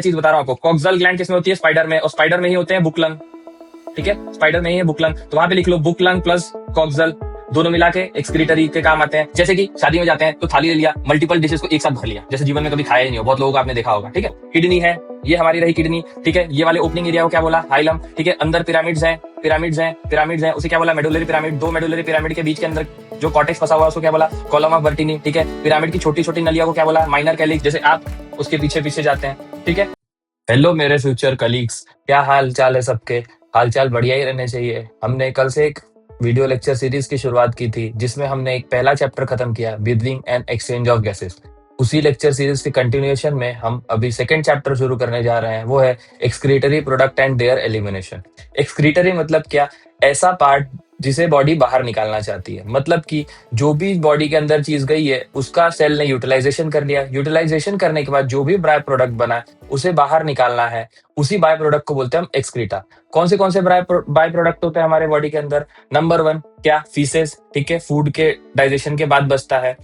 चीज बता रहा हूँ आपको, कॉक्सल ग्लैंड किसमें होती है? स्पाइडर में, और स्पाइडर में ही होते हैं बुक लंग। ठीक है, स्पाइडर में ही है बुक लंग, तो वहां पे लिख लो बुक लंग प्लस कॉक्सल, दोनों मिला के एक्सक्रीटरी के काम आते हैं। जैसे कि शादी में जाते हैं तो थाली ले लिया, मल्टीपल डिशेस को एक साथ भर लिया, जैसे जीवन में कभी खाया ही नहीं हो, बहुत लोगों को आपने देखा होगा। ठीक है, किडनी है, ये हमारी रही किडनी। ठीक है, ये वाले ओपनिंग एरिया को क्या बोला? हाइलम। ठीक है, अंदर पिरामिड्स हैं, पिरामिड्स हैं, उसे क्या बोला? Medullary pyramid. दो मेडुलरी पिरामिड के बीच के अंदर जो कॉर्टेक्स फंसा हुआ है उसको क्या बोला? Column of Bertini. ठीक है, पिरामिड की छोटी छोटी नलिया को क्या बोला? Minor calyx. जैसे आप उसके पीछे पीछे जाते हैं। ठीक है, हेलो मेरे फ्यूचर कलीग्स, क्या हाल चाल है सबके? हाल चाल बढ़िया ही रहने चाहिए। हमने कल से एक वीडियो लेक्चर सीरीज की शुरुआत की थी, जिसमें हमने एक पहला चैप्टर खत्म किया, breathing and exchange of gases. उसी लेक्चर सीरीज के कंटिन्यूएशन में हम अभी सेकंड चैप्टर शुरू करने जा रहे हैं, वो है excretory product and there elimination. Excretory मतलब क्या? ऐसा पार्ट जिसे बॉडी बाहर निकालना चाहती है, मतलब कि जो भी बॉडी के अंदर चीज गई है उसका सेल ने यूटिलाइजेशन कर लिया, यूटिलाइजेशन करने के बाद जो भी बाय प्रोडक्ट बना उसे बाहर निकालना है, उसी बाय प्रोडक्ट को बोलते हैं हम एक्सक्रीटा। कौन से बाय प्रोडक्ट होते हैं हमारे बॉडी के अंदर? नंबर 1 क्या? फीसेस। ठीक है, फूड के डाइजेशन के बाद बचता है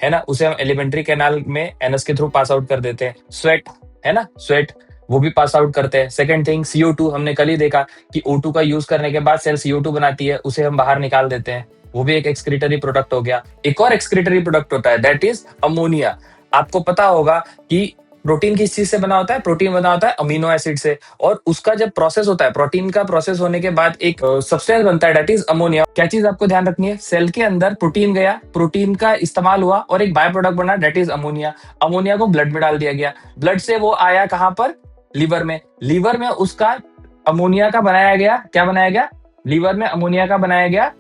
ना, उसे हम एलिमेंट्री कैनाल में एनस के थ्रू पास आउट कर देते हैं। स्वेट है ना, स्वेट वो भी पास आउट करते हैं। सेकंड थिंग CO2, हमने कल ही देखा कि O2 का यूज करने के बाद सेल CO2 बनाती है, उसे हम बाहर निकाल देते हैं, वो भी एक एक्सक्रीटरी प्रोडक्ट हो गया। एक और एक्सक्रीटरी प्रोडक्ट होता है, दैट इज अमोनिया। आपको पता होगा कि प्रोटीन किस चीज से बना होता है? प्रोटीन बना होता है अमीनो एसिड से, और उसका जब प्रोसेस होता है, प्रोटीन का प्रोसेस होने के बाद एक सब्सटेंस बनता है, दैट इज अमोनिया। क्या चीज आपको ध्यान रखनी है? सेल के अंदर प्रोटीन गया, प्रोटीन का इस्तेमाल हुआ और एक बाय प्रोडक्ट बना, दैट इज अमोनिया। अमोनिया को ब्लड में डाल दिया गया, ब्लड से वो आया कहां पर? लीवर में। लीवर में उसका अमोनिया का बनाया गया, क्या बनाया गया? लीवर में अमोनिया का बनाया गया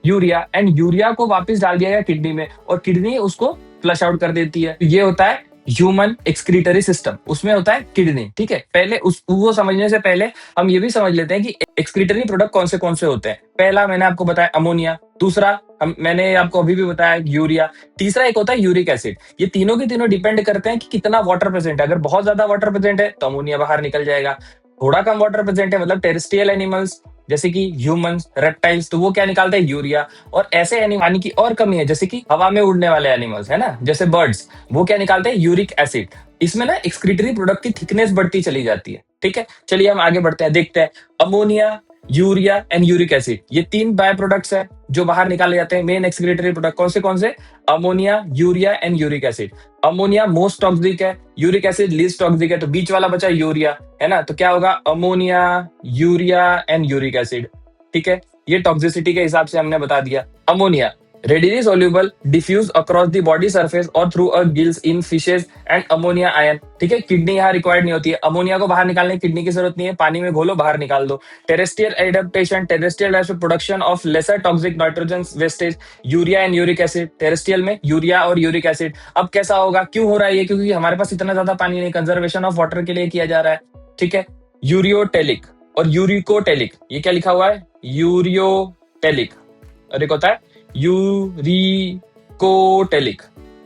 यूरिया, एंड यूरिया को वापस डाल दिया गया किडनी में, और किडनी उसको फ्लश आउट कर देती है। ये होता है ह्यूमन एक्सक्रीटरी सिस्टम, उसमें होता है किडनी। ठीक है, पहले उस वो समझने से पहले हम ये भी समझ लेते हैं कि एक्सक्रीटरी प्रोडक्ट कौन से होते हैं। पहला मैंने आपको बताया अमोनिया, दूसरा मैंने आपको अभी भी बताया यूरिया, तीसरा एक होता है यूरिक एसिड। ये तीनों के तीनों डिपेंड करते हैं कि कितना वाटर प्रेजेंट है। अगर बहुत ज्यादा वाटर प्रेजेंट है तो अमोनिया बाहर निकल जाएगा, थोड़ा कम वाटर प्रेजेंट है मतलब टेरेस्ट्रियल एनिमल्स जैसे कि ह्यूमंस, रेप्टाइल्स, तो वो क्या निकालते हैं? यूरिया। और ऐसे पानी की और कमी है जैसे कि हवा में उड़ने वाले एनिमल्स है ना, जैसे बर्ड्स, वो क्या निकालते हैं? Uric acid. इसमें ना एक्सक्रीटरी प्रोडक्ट की थिकनेस बढ़ती चली जाती है। ठीक है, चलिए हम आगे बढ़ते हैं, देखते हैं। Ammonia, urea and uric acid, ये तीन बाय प्रोडक्ट्स है जो बाहर निकाले जाते हैं, मेन एक्सक्रीटरी प्रोडक्ट। कौन से? Ammonia, urea and uric acid. Ammonia most toxic है, यूरिक एसिड लीस्ट टॉक्सिक है, तो बीच वाला बचा यूरिया, है ना। तो क्या होगा? Ammonia, urea and uric acid. ठीक है, ये टॉक्सिसिटी के हिसाब से हमने बता दिया। Ammonia readily soluble, diffuse across the body surface or through a gills in fishes and ammonia ion। ठीक है, किडनी यहाँ रिक्वायर्ड नहीं होती है, अमोनिया को बाहर निकालने की किडनी की जरूरत नहीं है, पानी में घोलो बाहर निकाल दो। Terrestrial adaptation, terrestrial production of lesser toxic nitrogen wastage, urea and uric acid. Terrestrial में यूरिया और यूरिक एसिड। अब कैसा होगा, क्यों हो रहा है ये? क्योंकि हमारे पास इतना ज्यादा पानी नहीं, कंजर्वेशन ऑफ वाटर के लिए किया जा रहा है। ठीक है, यूरियोटेलिक और यूरिकोटेलिक, ये क्या लिखा हुआ है? यूरियोटेलिक, और एक होता है यूरिकोटेलिक।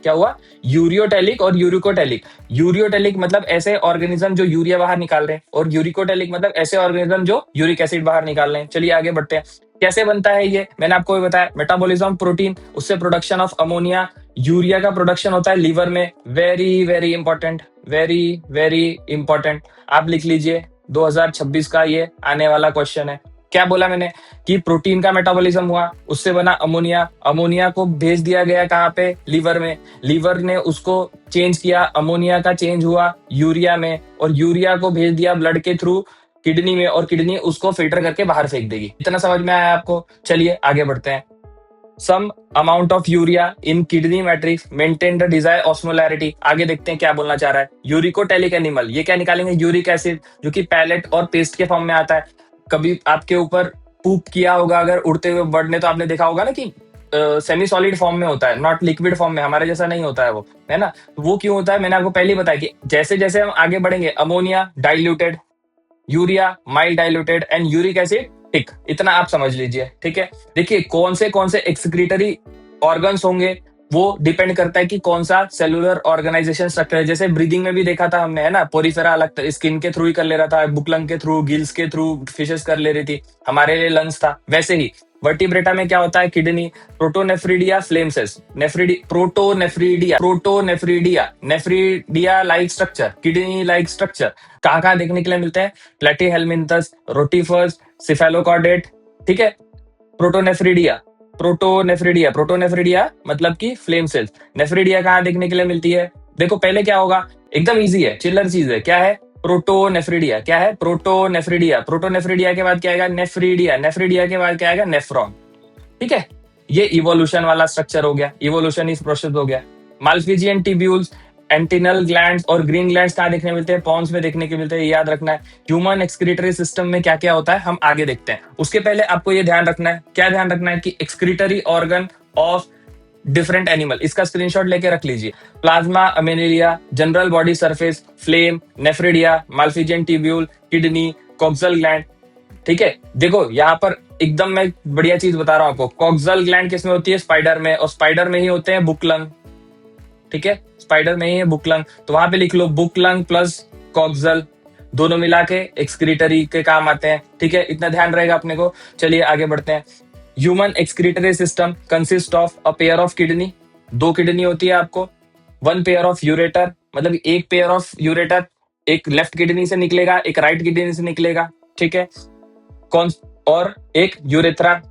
क्या हुआ? यूरियोटेलिक और यूरिकोटेलिक। यूरियोटेलिक मतलब ऐसे ऑर्गेनिज्म जो यूरिया बाहर निकाल रहे हैं, और यूरिकोटेलिक मतलब ऐसे ऑर्गेनिज्म जो यूरिक एसिड बाहर निकाल रहे हैं। चलिए आगे बढ़ते हैं, कैसे बनता है ये मैंने आपको बताया। मेटाबॉलिज्म प्रोटीन, उससे प्रोडक्शन ऑफ अमोनिया। यूरिया का प्रोडक्शन होता है लीवर में, very very important, very very important. आप लिख लीजिए 2026 का ये आने वाला क्वेश्चन है। क्या बोला मैंने? कि प्रोटीन का मेटाबॉलिज्म हुआ, उससे बना अमोनिया, अमोनिया को भेज दिया गया कहाँ पे? लीवर में। लीवर ने उसको चेंज किया, अमोनिया का चेंज हुआ यूरिया में, और यूरिया को भेज दिया ब्लड के थ्रू किडनी में, और किडनी उसको फिल्टर करके बाहर फेंक देगी। इतना समझ में आया आपको? चलिए आगे बढ़ते हैं। Some amount of urea in kidney matrix maintain the desire osmolarity. आगे देखते हैं क्या बोलना चाह रहा है। यूरिकोटेलिक एनिमल, ये क्या निकालेंगे? यूरिक एसिड, जो कि पैलेट और पेस्ट के फॉर्म में आता है। कभी आपके ऊपर पूप किया होगा अगर उड़ते हुए बर्ड ने, तो आपने देखा होगा ना कि सेमी सॉलिड फॉर्म में होता है, नॉट लिक्विड फॉर्म में, हमारे जैसा नहीं होता है वो, है ना। वो क्यों होता है? मैंने आपको पहले ही बताया कि जैसे जैसे हम आगे बढ़ेंगे, ammonia diluted, urea mild diluted and uric acid thick. इतना आप समझ लीजिए। ठीक है, देखिए कौन से एक्सक्रीटरी ऑर्गन्स होंगे वो डिपेंड करता है कि कौन सा सेलुलर ऑर्गेनाइजेशन स्ट्रक्चर है। जैसे ब्रीदिंग में भी देखा था हमने, है ना, पोरिफेरा अलग स्किन के थ्रू ही कर ले रहा था, बुक लंग के थ्रू, गिल्स के थ्रू फिशेस कर ले रही थी, हमारे लिए लंग्स था। वैसे ही वर्टिब्रेटा में क्या होता है? Kidney, protonephridia, flame cells, protonephridia, nephridia like structure, kidney like structure कहाँ कहाँ देखने के लिए मिलते हैं? प्लेटीहेलमिन्थस, रोटिफर्स, सिफेलोकॉर्डेट, ठीक है। प्रोटोनेफ्रिडिया, प्रोटोनेफ्रिडिया मतलब कि फ्लेम सेल्स। नेफ्रिडिया कहाँ देखने के लिए मिलती है? देखो पहले क्या होगा, एकदम इजी है, चिल्लर चीज है, क्या है? प्रोटोनेफ्रिडिया। क्या है? प्रोटोनेफ्रिडिया। प्रोटोनेफ्रिडिया के बाद क्या आएगा? नेफ्रिडिया। नेफ्रिडिया के बाद क्या आएगा? नेफ्रॉन। ठीक है, ये इवोल्यूशन वाला स्ट्रक्चर हो गया, इवोल्यूशन इस प्रोसेस हो गया। माल्फिजियन टिब्यूल्स, एंटिनल ग्लैंड्स और ग्रीन ग्लैंड्स कहाँ देखने मिलते हैं? पॉन्स में देखने के मिलते हैं, याद रखना है। ह्यूमन एक्सक्रीटरी सिस्टम में क्या क्या होता है हम आगे देखते हैं। उसके पहले आपको ये ध्यान रखना है, क्या ध्यान रखना है कि excretory organ of different animal, इसका स्क्रीनशॉट लेके रख लीजिए। प्लाज्मा अमेनिलिया, general body surface, flame, nephridia, Malpighian tubule, kidney, coxal gland. ठीक है, देखो यहाँ पर एकदम मैं बढ़िया चीज बता रहा हूं आपको। कॉक्सल ग्लैंड किसमें होती है? स्पाइडर में, और स्पाइडर में ही होते हैं बुकलंग। ठीक है, स्पाइडर में ही है बुकलंग, तो वहां पे लिख लो बुकलंग प्लस कॉक्सल, दोनों मिला के एक्सक्रीटरी के काम आते हैं। ठीक है, इतना ध्यान रहेगा अपने को। चलिए आगे बढ़ते हैं। Human excretory system consist of a pair of kidney, दो किडनी होती है आपको, वन पेयर ऑफ यूरेटर, मतलब एक पेयर ऑफ यूरेटर, एक लेफ्ट किडनी से निकलेगा, एक राइट किडनी से निकलेगा। ठीक है, कौन, और एक यूरेथ्रा,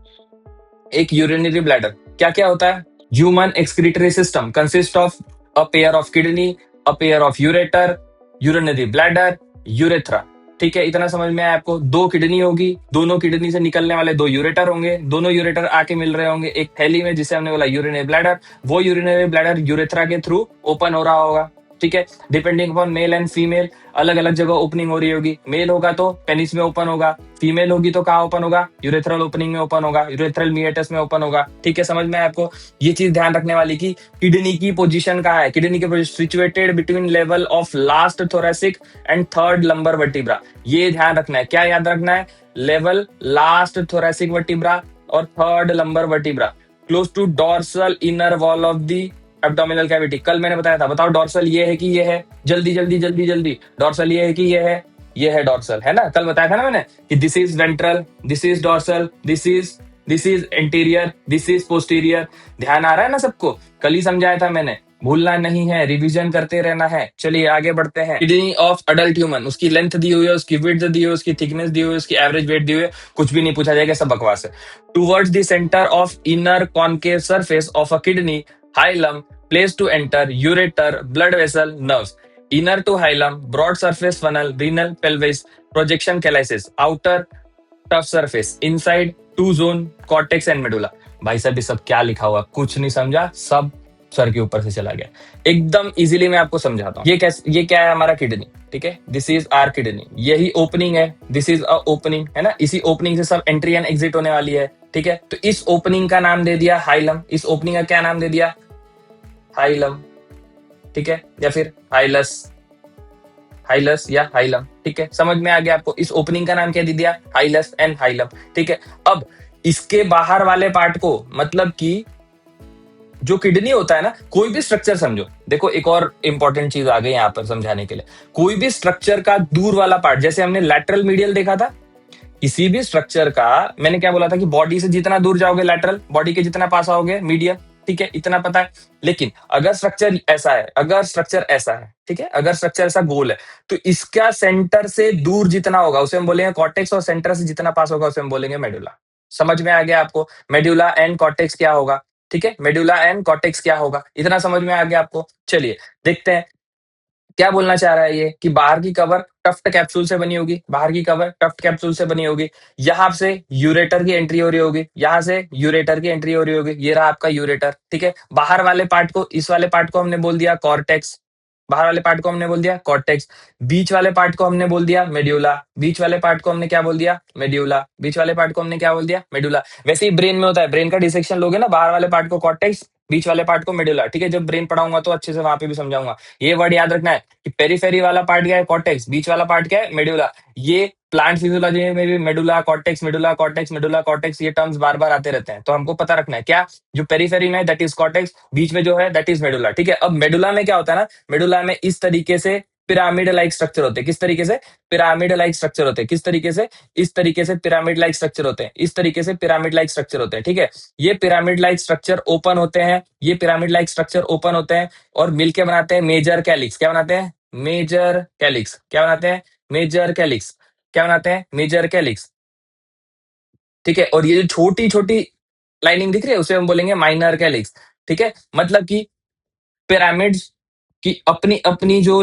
एक यूरिनरी ब्लैडर। क्या क्या होता है? Human excretory system consist of a pair of kidney, a pair of ureter, urinary bladder, urethra. ठीक है, इतना समझ में आया आपको? दो किडनी होगी, दोनों किडनी से निकलने वाले दो यूरेटर होंगे, दोनों यूरेटर आके मिल रहे होंगे एक थैली में जिसे हमने बोला यूरिनरी ब्लैडर। वो यूरिनरी ब्लैडर यूरेथ्रा के थ्रू ओपन हो रहा होगा। ठीक है, depending upon male and female अलग अलग जगह ओपनिंग हो रही होगी। मेल होगा तो पेनिस में ओपन होगा, फीमेल होगी तो कहाँ ओपन होगा? यूरेथ्रल ओपनिंग में ओपन होगा, यूरेथ्रल मीएटस में ओपन होगा। ठीक है, समझ में आया आपको? ये चीज ध्यान रखने वाली की किडनी की पोजीशन कहाँ है। किडनी की position situated between level of last thoracic and third lumbar vertebra. ये ध्यान रखना है, क्या याद रखना है? लेवल लास्ट थोरेसिक वर्टिब्रा और third lumbar vertebra, close to dorsal inner wall of the abdominal cavity. कल मैंने बताया था, बताओ डॉर्सल ये है कि ये है? जल्दी जल्दी जल्दी जल्दी, डॉर्सल ये है कि ये है? ये है डॉर्सल, है ना? कल बताया था ना मैंने कि this is ventral, this is dorsal, this is anterior, this is posterior. ध्यान आ रहा है ना सबको? कल ही समझाया था मैंने, भूलना नहीं है, रिवीजन करते रहना है। चलिए आगे बढ़ते हैं। किडनी ऑफ अडल्ट ह्यूमन, उसकी लेंथ दी हुई है, उसकी विड्थ दी हुई है, उसकी थिकनेस दी हुई है, उसकी एवरेज वेट दी हुई है, कुछ भी नहीं पूछा जाएगा, सब बकवास है। Towards the centre of inner concave surface of a kidney, hilum, place to enter, ureter, blood vessel, nerves. Inner to hilum, broad surface funnel, renal, pelvis, projection calycis. Outer, tough surface. Inside, two zone, cortex and medulla. भाई साहब ये सब क्या लिखा हुआ? कुछ नहीं समझा, सब सर के ऊपर से चला गया। एकदम इजीली मैं आपको समझाता हूँ। ये क्या है? हमारा किडनी। ठीक है, दिस इज आर किडनी, यही ओपनिंग है, दिस इज अ ओपनिंग, है ना? इसी ओपनिंग से सब एंट्री एंड एग्जिट होने वाली है। ठीक है, तो इस ओपनिंग का नाम दे दिया हाइलम, इस ओपनिंग का क्या नाम दे दिया? हाइलम। ठीक है, या फिर हाइलस, हाइलस या हाइलम। ठीक है, समझ में आ गया आपको? इस ओपनिंग का नाम क्या दे दिया? हाइलस एंड हाइलम। ठीक है, अब इसके बाहर वाले पार्ट को, मतलब कि जो किडनी होता है ना, कोई भी स्ट्रक्चर समझो, देखो एक और इंपॉर्टेंट चीज आ गई यहाँ पर समझाने के लिए। कोई भी स्ट्रक्चर का दूर वाला पार्ट, जैसे हमने लैटरल मीडियल देखा था, किसी भी स्ट्रक्चर का, मैंने क्या बोला था कि बॉडी से जितना दूर जाओगे लैटरल, बॉडी के जितना पास आओगे मीडियल। ठीक है, इतना पता है। लेकिन अगर स्ट्रक्चर ऐसा है, अगर स्ट्रक्चर ऐसा है, ठीक है, अगर स्ट्रक्चर ऐसा गोल है, तो इसका सेंटर से दूर जितना होगा उसे हम बोलेंगे कॉर्टेक्स, और सेंटर से जितना पास होगा उसे हम बोलेंगे मेडुला। समझ में आ गया आपको? मेडुला एंड कॉर्टेक्स क्या होगा? ठीक है, मेडुला एंड कॉर्टेक्स क्या होगा, इतना समझ में आ गया आपको? चलिए देखते हैं क्या बोलना चाह रहा है ये, कि बाहर की कवर टफ्ट कैप्सूल से बनी होगी, बाहर की कवर टफ्ट कैप्सूल से बनी होगी, यहां से यूरेटर की एंट्री हो रही होगी, यहां से यूरेटर की एंट्री हो रही होगी, ये रहा आपका यूरेटर। ठीक है, बाहर वाले पार्ट को, इस वाले पार्ट को हमने बोल दिया कॉर्टेक्स, बाहर वाले पार्ट को हमने बोल दिया कॉर्टेक्स, बीच वाले पार्ट को हमने बोल दिया मेड्यूला, बीच वाले पार्ट को हमने क्या बोल दिया? मेड्यूला, बीच वाले पार्ट को हमने क्या बोल दिया? मेडुला। वैसे ही ब्रेन में होता है, ब्रेन का डिसेक्शन लोगे ना, बाहर वाले पार्ट को कॉर्टेक्स, बीच वाले पार्ट को मेडुला। ठीक है, जब ब्रेन पढ़ाऊंगा तो अच्छे से वहां पे भी समझाऊंगा। ये वर्ड याद रखना है कि पेरीफेरी वाला पार्ट क्या है? कॉर्टेक्स, बीच वाला पार्ट क्या है? मेडुला। ये प्लांट फिजियोलॉजी में भी medulla cortex, medulla cortex, medulla cortex, ये टर्म्स बार बार आते रहते हैं, तो हमको पता रखना है क्या, जो पेरीफेरी में दैट इज कॉर्टेक्स, बीच में जो है दैट इज मेडुला। ठीक है, अब मेडुला में क्या होता है ना, मेडुला में इस तरीके से पिरामिड लाइक स्ट्रक्चर होते हैं। किस तरीके से? पिरामिड लाइक स्ट्रक्चर होते हैं। किस तरीके से? इस तरीके से पिरामिड लाइक स्ट्रक्चर होते हैं। इस तरीके से पिरामिड लाइक स्ट्रक्चर होते हैं। ठीक है, ये पिरामिड लाइक स्ट्रक्चर ओपन होते हैं, ये पिरामिड लाइक स्ट्रक्चर ओपन होते हैं और मिलके बनाते हैं मेजर कैलिक्स। क्या बनाते हैं? Major calyx. क्या बनाते हैं? Major calyx. क्या बनाते हैं? Major calyx. ठीक है, और ये जो छोटी छोटी लाइनिंग दिख रही है उसे हम बोलेंगे माइनर कैलिक्स। ठीक है, मतलब कि पिरामिड्स की अपनी अपनी जो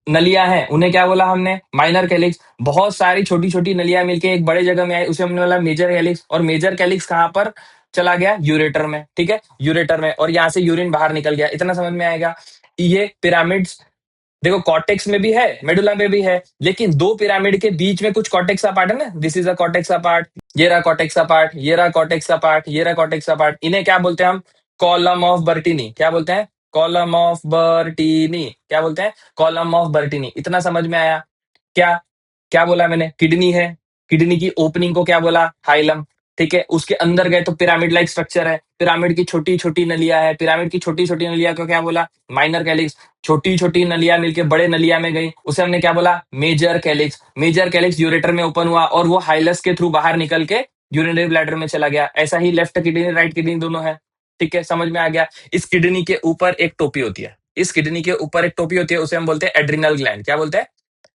नलियां हैं उन्हें क्या बोला हमने? Minor calyx. बहुत सारी छोटी छोटी नलियां मिलके एक बड़े जगह में आई उसे हमने बोला मेजर कैलिक्स। और मेजर कैलिक्स कहां पर चला गया? यूरेटर में। ठीक है, यूरेटर में, और यहां से यूरिन बाहर निकल गया। इतना समझ में आएगा? ये पिरामिड्स देखो कॉर्टेक्स में भी है, मेडुला में भी है, लेकिन दो पिरामिड के बीच में कुछ कॉर्टेक्स का पार्ट है ना। दिस इज अ कॉर्टेक्स का पार्ट, ये रहा कॉर्टेक्स का पार्ट, ये रहा कॉर्टेक्स का पार्ट, ये रहा कॉर्टेक्स का पार्ट। इन्हें क्या बोलते हैं हम? Column of बर्टीनी। क्या बोलते हैं? Column of बर्टीनी। क्या बोलते हैं? Column of बर्टीनी। इतना समझ में आया? क्या क्या बोला मैंने? किडनी है, किडनी की ओपनिंग को क्या बोला? हाइलम। ठीक है, उसके अंदर गए तो पिरामिड लाइक स्ट्रक्चर है, पिरामिड की छोटी छोटी नलियां है, पिरामिड की छोटी छोटी नलियां को क्या बोला? Minor calyx. छोटी छोटी नलियां मिलके बड़े नलिया में गई उसे हमने क्या बोला? Major calyx. Major calyx ureter में ओपन हुआ और वो हाइलस के थ्रू बाहर निकल के यूरिनरी ब्लैडर में चला गया। ऐसा ही लेफ्ट किडनी राइट किडनी दोनों है। ठीक है, समझ में आ गया? इस किडनी के ऊपर एक टोपी होती है, इस किडनी के ऊपर एक टोपी होती है, उसे हम बोलते हैं एड्रिनल ग्लैंड। क्या बोलते हैं?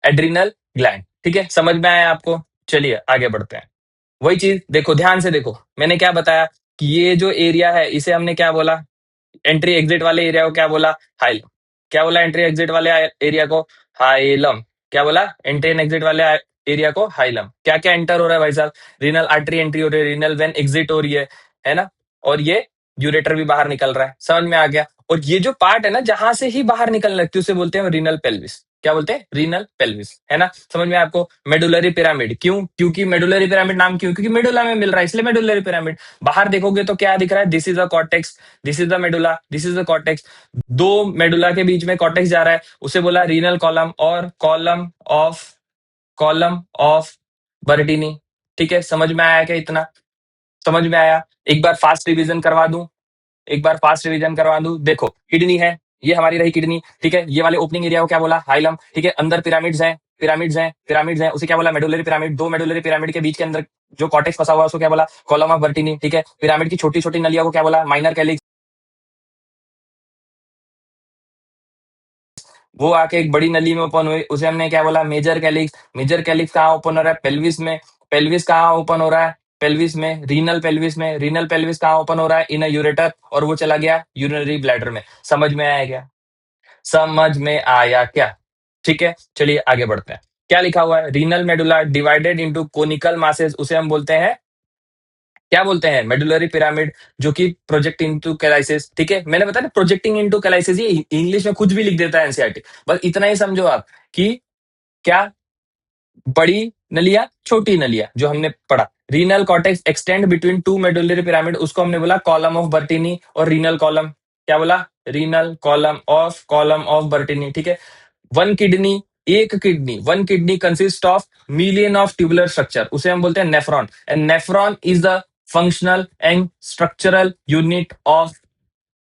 Adrenal gland. ठीक है, समझ में आया आपको? चलिए आगे बढ़ते हैं। वही चीज देखो, ध्यान से देखो, मैंने क्या बताया कि ये जो एरिया है इसे हमने क्या बोला? एंट्री एग्जिट वाले एरिया को क्या बोला? हाइलम। क्या बोला? एंट्री एग्जिट वाले एरिया को हाइलम। क्या बोला? एंट्री एंड एग्जिट वाले एरिया को हाइलम। क्या क्या एंटर हो रहा है भाई साहब? रीनल आर्टरी एंट्री हो रही है, रीनल वेन एग्जिट हो रही है ना? और ये यूरेटर भी बाहर निकल रहा है। समझ में आ गया? और ये जो पार्ट है ना जहां से ही बाहर निकलने लगती है उसे बोलते हैं रीनल पेल्विस। क्या बोलते हैं? रीनल पेल्विस, है ना? समझ में आपको? मेडुलरी पिरामिड क्यों? क्योंकि मेडुलरी पिरामिड नाम क्यों? क्योंकि मेडुला में मिल रहा है इसलिए मेडुलरी पिरामिड। बाहर देखोगे तो क्या दिख रहा है? This is a cortex, this is the medulla, this is the cortex. दो मेडुला के बीच में कॉर्टेक्स जा रहा है, उसे बोला रीनल कॉलम और कॉलम ऑफ बर्टीनी। ठीक है, समझ में आया क्या? इतना समझ में आया? एक बार फास्ट रिवीजन करवा दूं, एक बार फास्ट रिवीजन करवा दूं। देखो किडनी है, ये हमारी रही किडनी। ठीक है, ये वाले ओपनिंग एरिया को क्या बोला? हाइलम। ठीक है, अंदर पिरामिड्स हैं, पिरामिड्स हैं, पिरामिड्स हैं, उसे क्या बोला? Medullary pyramid. दो मेडुलरी पिरामिड के बीच के अंदर जो कॉर्टेक्स फंसा हुआ है उसको क्या बोला? Column of बर्टीनी। ठीक है, पिरामिड की छोटी छोटी नलियों को क्या बोला? Minor calyx. वो आके एक बड़ी नली में ओपन हुई उसे हमने क्या बोला? Major calyx. मेजर कैलिक्स कहाँ ओपन हो रहा है? पेल्विस में। पेल्विस कहाँ ओपन हो रहा है? पेल्विस में, रीनल पेल्विस में। रीनल पेल्विस कहाँ ओपन हो रहा है? इन अ यूरेटर, और वो चला गया यूरिनरी ब्लैडर में। समझ में आया क्या? समझ में आया क्या? ठीक है, चलिए आगे बढ़ते हैं। क्या लिखा हुआ है? Renal medulla divided into conical masses, उसे हम बोलते हैं क्या बोलते हैं? मेडुलरी पिरामिड, जो कि प्रोजेक्ट इनटू कैलाइसिस। ठीक है, मैंने बताया ना प्रोजेक्टिंग इनटू कैलाइसिस, ये इंग्लिश में कुछ भी लिख देता है एनसीईआरटी। बस इतना ही समझो आप कि क्या बड़ी नलिया, छोटी नलिया, जो हमने पढ़ा। Renal cortex extend between two medullary pyramid, उसको हमने बोला कॉलम ऑफ बर्टीनी और रीनल कॉलम। क्या बोला? Renal column of बर्टीनी। ठीक है, वन किडनी, एक kidney, one kidney consist of million of tubular structure, उसे हम बोलते हैं nephron. And nephron is the functional and structural unit of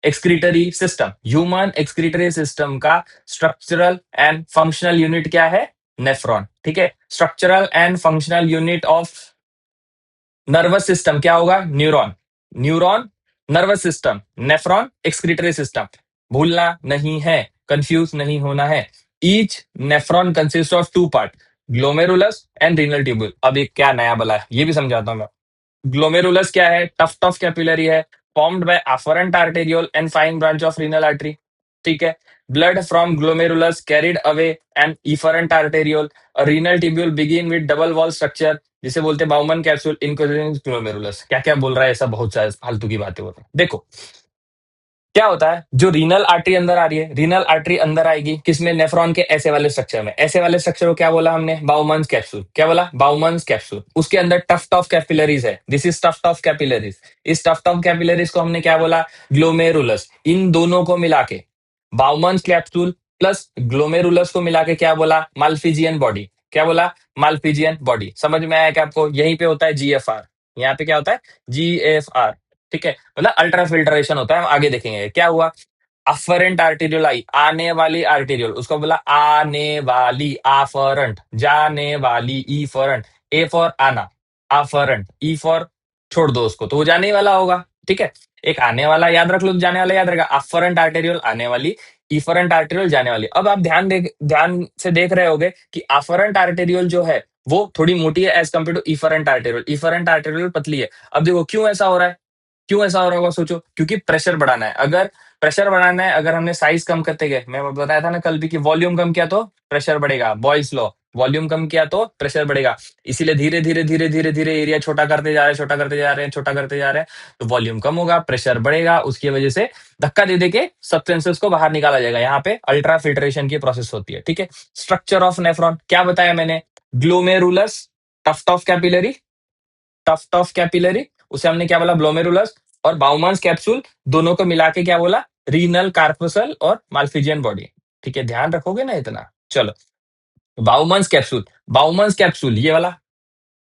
excretory system. Human excretory system का स्ट्रक्चरल एंड फंक्शनल यूनिट क्या है? नेफ्रॉन। ठीक है, structural and functional unit of nervous system क्या होगा? Neuron. Neuron nervous system, nephron excretory system. भूलना नहीं है, कंफ्यूज नहीं होना है। Each nephron consist of two part, glomerulus and renal tubule. अब एक क्या नया बला है ये भी समझाता हूं मैं। ग्लोमेरुलस क्या है? टफ्ट ऑफ कैपिलरी है, formed by afferent arteriole and fine branch of renal artery। ठीक है, blood from glomerulus carried away an efferent arteriole। Renal tubule begin with double wall structure, जिसे बोलते हैं बाउमन कैप्सूल इंक्लूडिंग ग्लोमेरुलस। क्या क्या बोल रहा है, ऐसा बहुत सारे फालतू की बातें बोल रहे हैं। देखो क्या होता है, जो रीनल आर्टरी अंदर आ रही है, रीनल आर्टरी अंदर आएगी किसमें? नेफ्रॉन के ऐसे वाले स्ट्रक्चर में। ऐसे वाले स्ट्रक्चर को क्या बोला हमने? Bowman's capsule. क्या बोला? Bowman's capsule. उसके अंदर टफ्ट ऑफ कैपिलरीज है, this is tuft of capillaries. इस टफ्ट ऑफ कैपिलरीज को हमने क्या बोला? ग्लोमेरुलस। इन दोनों को मिला के बाउमन्स कैप्सूल प्लस ग्लोमेरुलस को मिला के क्या बोला? Malpighian body. क्या बोला? Malpighian body. समझ में आया क्या आपको? यहीं पे होता है जीएफआर, यहाँ पे क्या होता है? जीएफआर। ठीक है, मतलब अल्ट्रा फिल्ट्रेशन होता है, हम आगे देखेंगे क्या हुआ। अफरेंट आर्टेरियल आई, आने वाली आर्टेरियल, उसको बोला आने वाली, आफरंट, जाने वाली, ई फॉरंट, ए फॉर आना, आफरंट, ई फॉर छोड़ दो उसको, तो वो जाने वाला होगा, ठीक है। एक आने वाला याद रख लो, तो जाने वाला याद रहेगा, अफरेंट आर्टेरियल आने वाली, इफरेंट आर्टेरियल जाने वाली। अब आप ध्यान से देख रहे होगे कि अफरेंट आर्टेरियल जो है वो थोड़ी मोटी है as compare to efferent arteriole, efferent arteriole पतली है। अब देखो क्यों ऐसा हो रहा है, क्यों ऐसा हो रहा होगा सोचो, क्योंकि प्रेशर बढ़ाना है। अगर प्रेशर बढ़ाना है, अगर हमने साइज कम करते गए, मैं बताया था ना कल भी कि वॉल्यूम कम किया तो प्रेशर बढ़ेगा, बॉयज लॉ, वॉल्यूम कम किया तो प्रेशर बढ़ेगा। इसीलिए धीरे धीरे धीरे धीरे धीरे एरिया छोटा करते जा रहे हैं, छोटा करते जा रहे हैं, छोटा करते जा रहे हैं, तो वॉल्यूम कम होगा, प्रेशर बढ़ेगा, उसकी वजह से धक्का दे दे के सब्सटेंसेस को बाहर निकाला जाएगा। यहाँ पे अल्ट्रा फिल्ट्रेशन की प्रोसेस होती है, ठीक है। स्ट्रक्चर ऑफ नेफ्रॉन क्या बताया मैंने, glomerulus, tuft of capillary, tuft of capillary, उसे हमने क्या बोला, ग्लोमेरुलस, और बाउमन्स कैप्सूल, दोनों को मिला के क्या बोला, रीनल कार्पसल और माल्फिजियन बॉडी, ठीक है। ध्यान रखोगे ना इतना, चलो। बाउमन्स कैप्सूल, बाउमन्स कैप्सूल ये वाला,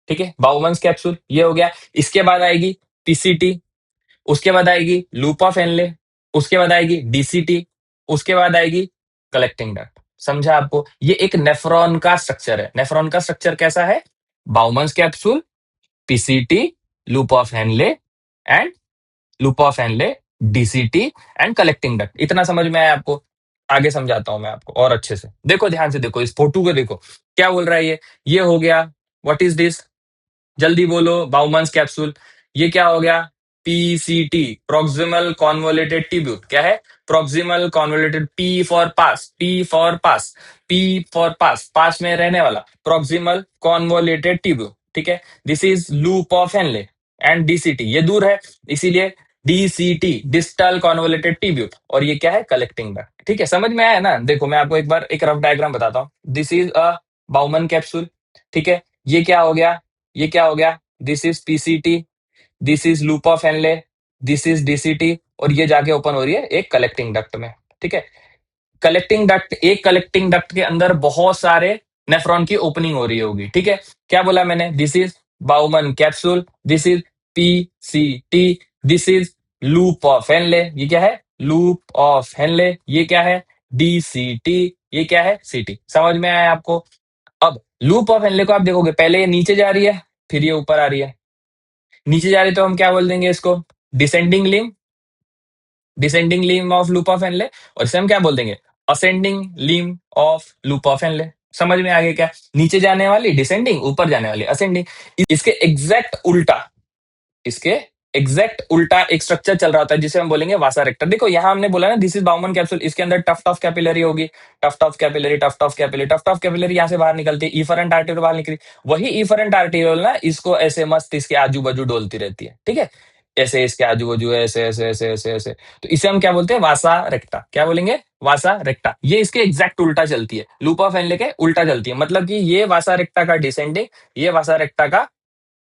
ठीक है, बाउमन्स कैप्सूल ये हो गया। इसके बाद आएगी पीसीटी, उसके बाद आएगी लूप ऑफ एनले, उसके बाद आएगी डीसीटी, उसके बाद आएगी कलेक्टिंग डक्ट। समझा आपको, ये एक नेफ्रॉन का स्ट्रक्चर है। नेफ्रॉन का स्ट्रक्चर कैसा है, Bowman's capsule, PCT, loop of Henle and loop of Henle, DCT and collecting duct. इतना समझ में आया आपको, आगे समझाता हूं मैं आपको और अच्छे से। देखो ध्यान से देखो, इस फोटो को देखो, क्या बोल रहा है ये हो गया, व्हाट इज दिस, जल्दी बोलो, बाउमन्स कैप्सूल। ये क्या हो गया, पीसीटी, प्रोक्सिमल कॉन्वोलेटेड ट्यूब्यूल, क्या है, proximal convoluted, P for pass, P for pass, P for pass, पास में रहने वाला, प्रोक्सिमल कॉन्वोलेटेड ट्यूब्यूल, ठीक है। This is loop of Henle and DCT, ये दूर है इसीलिए डीसीटी, डिस्टल कॉन्वोलेटेड ट्यूब्यूल, और ये क्या है, कलेक्टिंग डक्ट, ठीक है। समझ में आया ना, देखो मैं आपको एक बार एक रफ डायग्राम बताता हूँ। This is a Bowman capsule, ठीक है। ये क्या हो गया, ये क्या हो गया, this is PCT, this is loop of Henley, this is DCT, और ये जाके ओपन हो रही है एक कलेक्टिंग डक्ट में, ठीक है। कलेक्टिंग डक्ट, एक कलेक्टिंग डक्ट के अंदर बहुत सारे नेफ्रॉन की ओपनिंग हो रही होगी, ठीक है। क्या बोला मैंने, this is Bowman capsule, this is PCT, this is loop of Henley, ये क्या है, लूप ऑफ हेनले, ये क्या है, डीसीटी, ये क्या है, सीटी। समझ में आया आपको। अब लूप ऑफ हेनले को आप देखोगे, पहले ये नीचे जा रही है, फिर ये ऊपर आ रही है। नीचे जा रही तो हम क्या बोल देंगे इसको, descending limb, descending limb of loop of Henley, और इसे हम क्या बोल देंगे, ascending Liam of loop of Henley. समझ में आ गया क्या, नीचे जाने वाली डिसेंडिंग, ऊपर जाने वाली असेंडिंग। इसके एग्जैक्ट उल्टा, इसके एग्जैक्ट उल्टा एक स्ट्रक्चर चल रहा होता है जिसे हम बोलेंगे वासा रेक्टर। देखो यहाँ हमने बोला ना, दिस इज बाउमन कैप्सूल, इसके अंदर टफ्ट ऑफ कैपिलरी होगी, tuft of capillary, tuft of capillary, tuft of capillary यहाँ से बाहर निकलती है, इफरेंट आर्टेरियल बाहर निकली, वही इफरेंट आर्टेरियल ना इसको ऐसे मस्त इसके आजू बाजू डोलती रहती है, ठीक है। ऐसे इसके आजू बाजू ऐसे ऐसे ऐसे ऐसे ऐसे, तो इसे हम क्या बोलते हैं, वासा रेक्टा। क्या बोलेंगे, वासा रेक्टा। ये इसके एग्जैक्ट उल्टा चलती है, लूप ऑफ हेनले के उल्टा चलती है, मतलब कि ये वासा रेक्टा का डिसेंडिंग, ये वासा रेक्टा का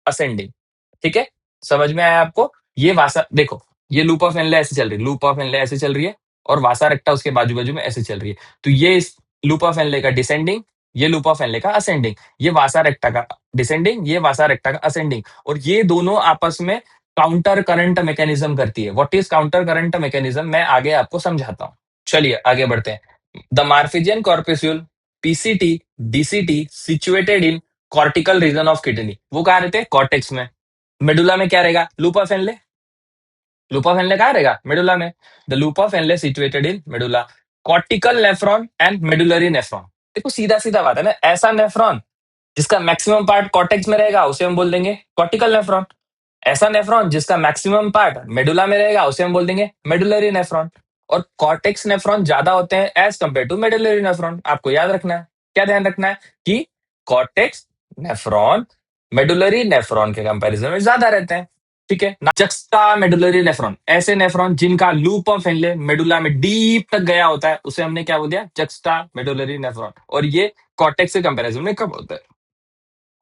असेंडिंग, ठीक है। समझ में आया आपको, ये वासा देखो, ये लूप ऑफ हेनले ऐसे चल रही है, लूप ऑफ हेनले ऐसे चल रही है, और वासा रेक्टा उसके बाजू बाजू में ऐसे चल रही है। तो ये इस लूप ऑफ हेनले का डिसेंडिंग, ये लूप ऑफ हेनले का असेंडिंग, ये वासा रेक्टा का डिसेंडिंग, ये वासा रेक्टा का असेंडिंग, और ये दोनों आपस में काउंटर करंट मैकेनिज्म करती है। What is counter current mechanism, मैं आगे आपको समझाता हूं। चलिए आगे बढ़ते हैं। The Malpighian corpuscle, PCT, DCT situated in cortical region of kidney, वो कहाँ रहते हैं, कॉर्टेक्स में। मेडुला में क्या रहेगा, loop of Henle, loop of Henley कहाँ रहेगा, मेडुला में। The loop of Henley situated in medulla, cortical nephron and medullary nephron. देखो सीधा सीधा बात है ना, ऐसा नेफ्रॉन जिसका मैक्सिमम पार्ट कॉर्टेक्स में रहेगा उसे हम बोल देंगे कॉर्टिकल नेफ्रॉन, ऐसा नेफ्रॉन जिसका मैक्सिमम पार्ट मेडुला में रहेगा उसे हम बोल देंगे मेडुलरी नेफ्रॉन। और कॉर्टेक्स नेफ्रॉन ज्यादा होते हैं as compare to medullary nephron. आपको याद रखना है, क्या ध्यान रखना है, कि कॉर्टेक्स नेफ्रॉन मेडुलरी नेफ्रॉन के कंपैरिजन में ज्यादा रहते हैं, ठीक है ना। जक्स्टा मेडुलरी नेफ्रॉन, ऐसे नेफ्रॉन जिनका लूप ऑफ हेनले मेडुला में डीप तक गया होता है उसे हमने क्या बोल दिया, जक्स्टा मेडुलरी नेफ्रॉन, और ये कॉर्टेक्स के कंपैरिजन में कम होता है,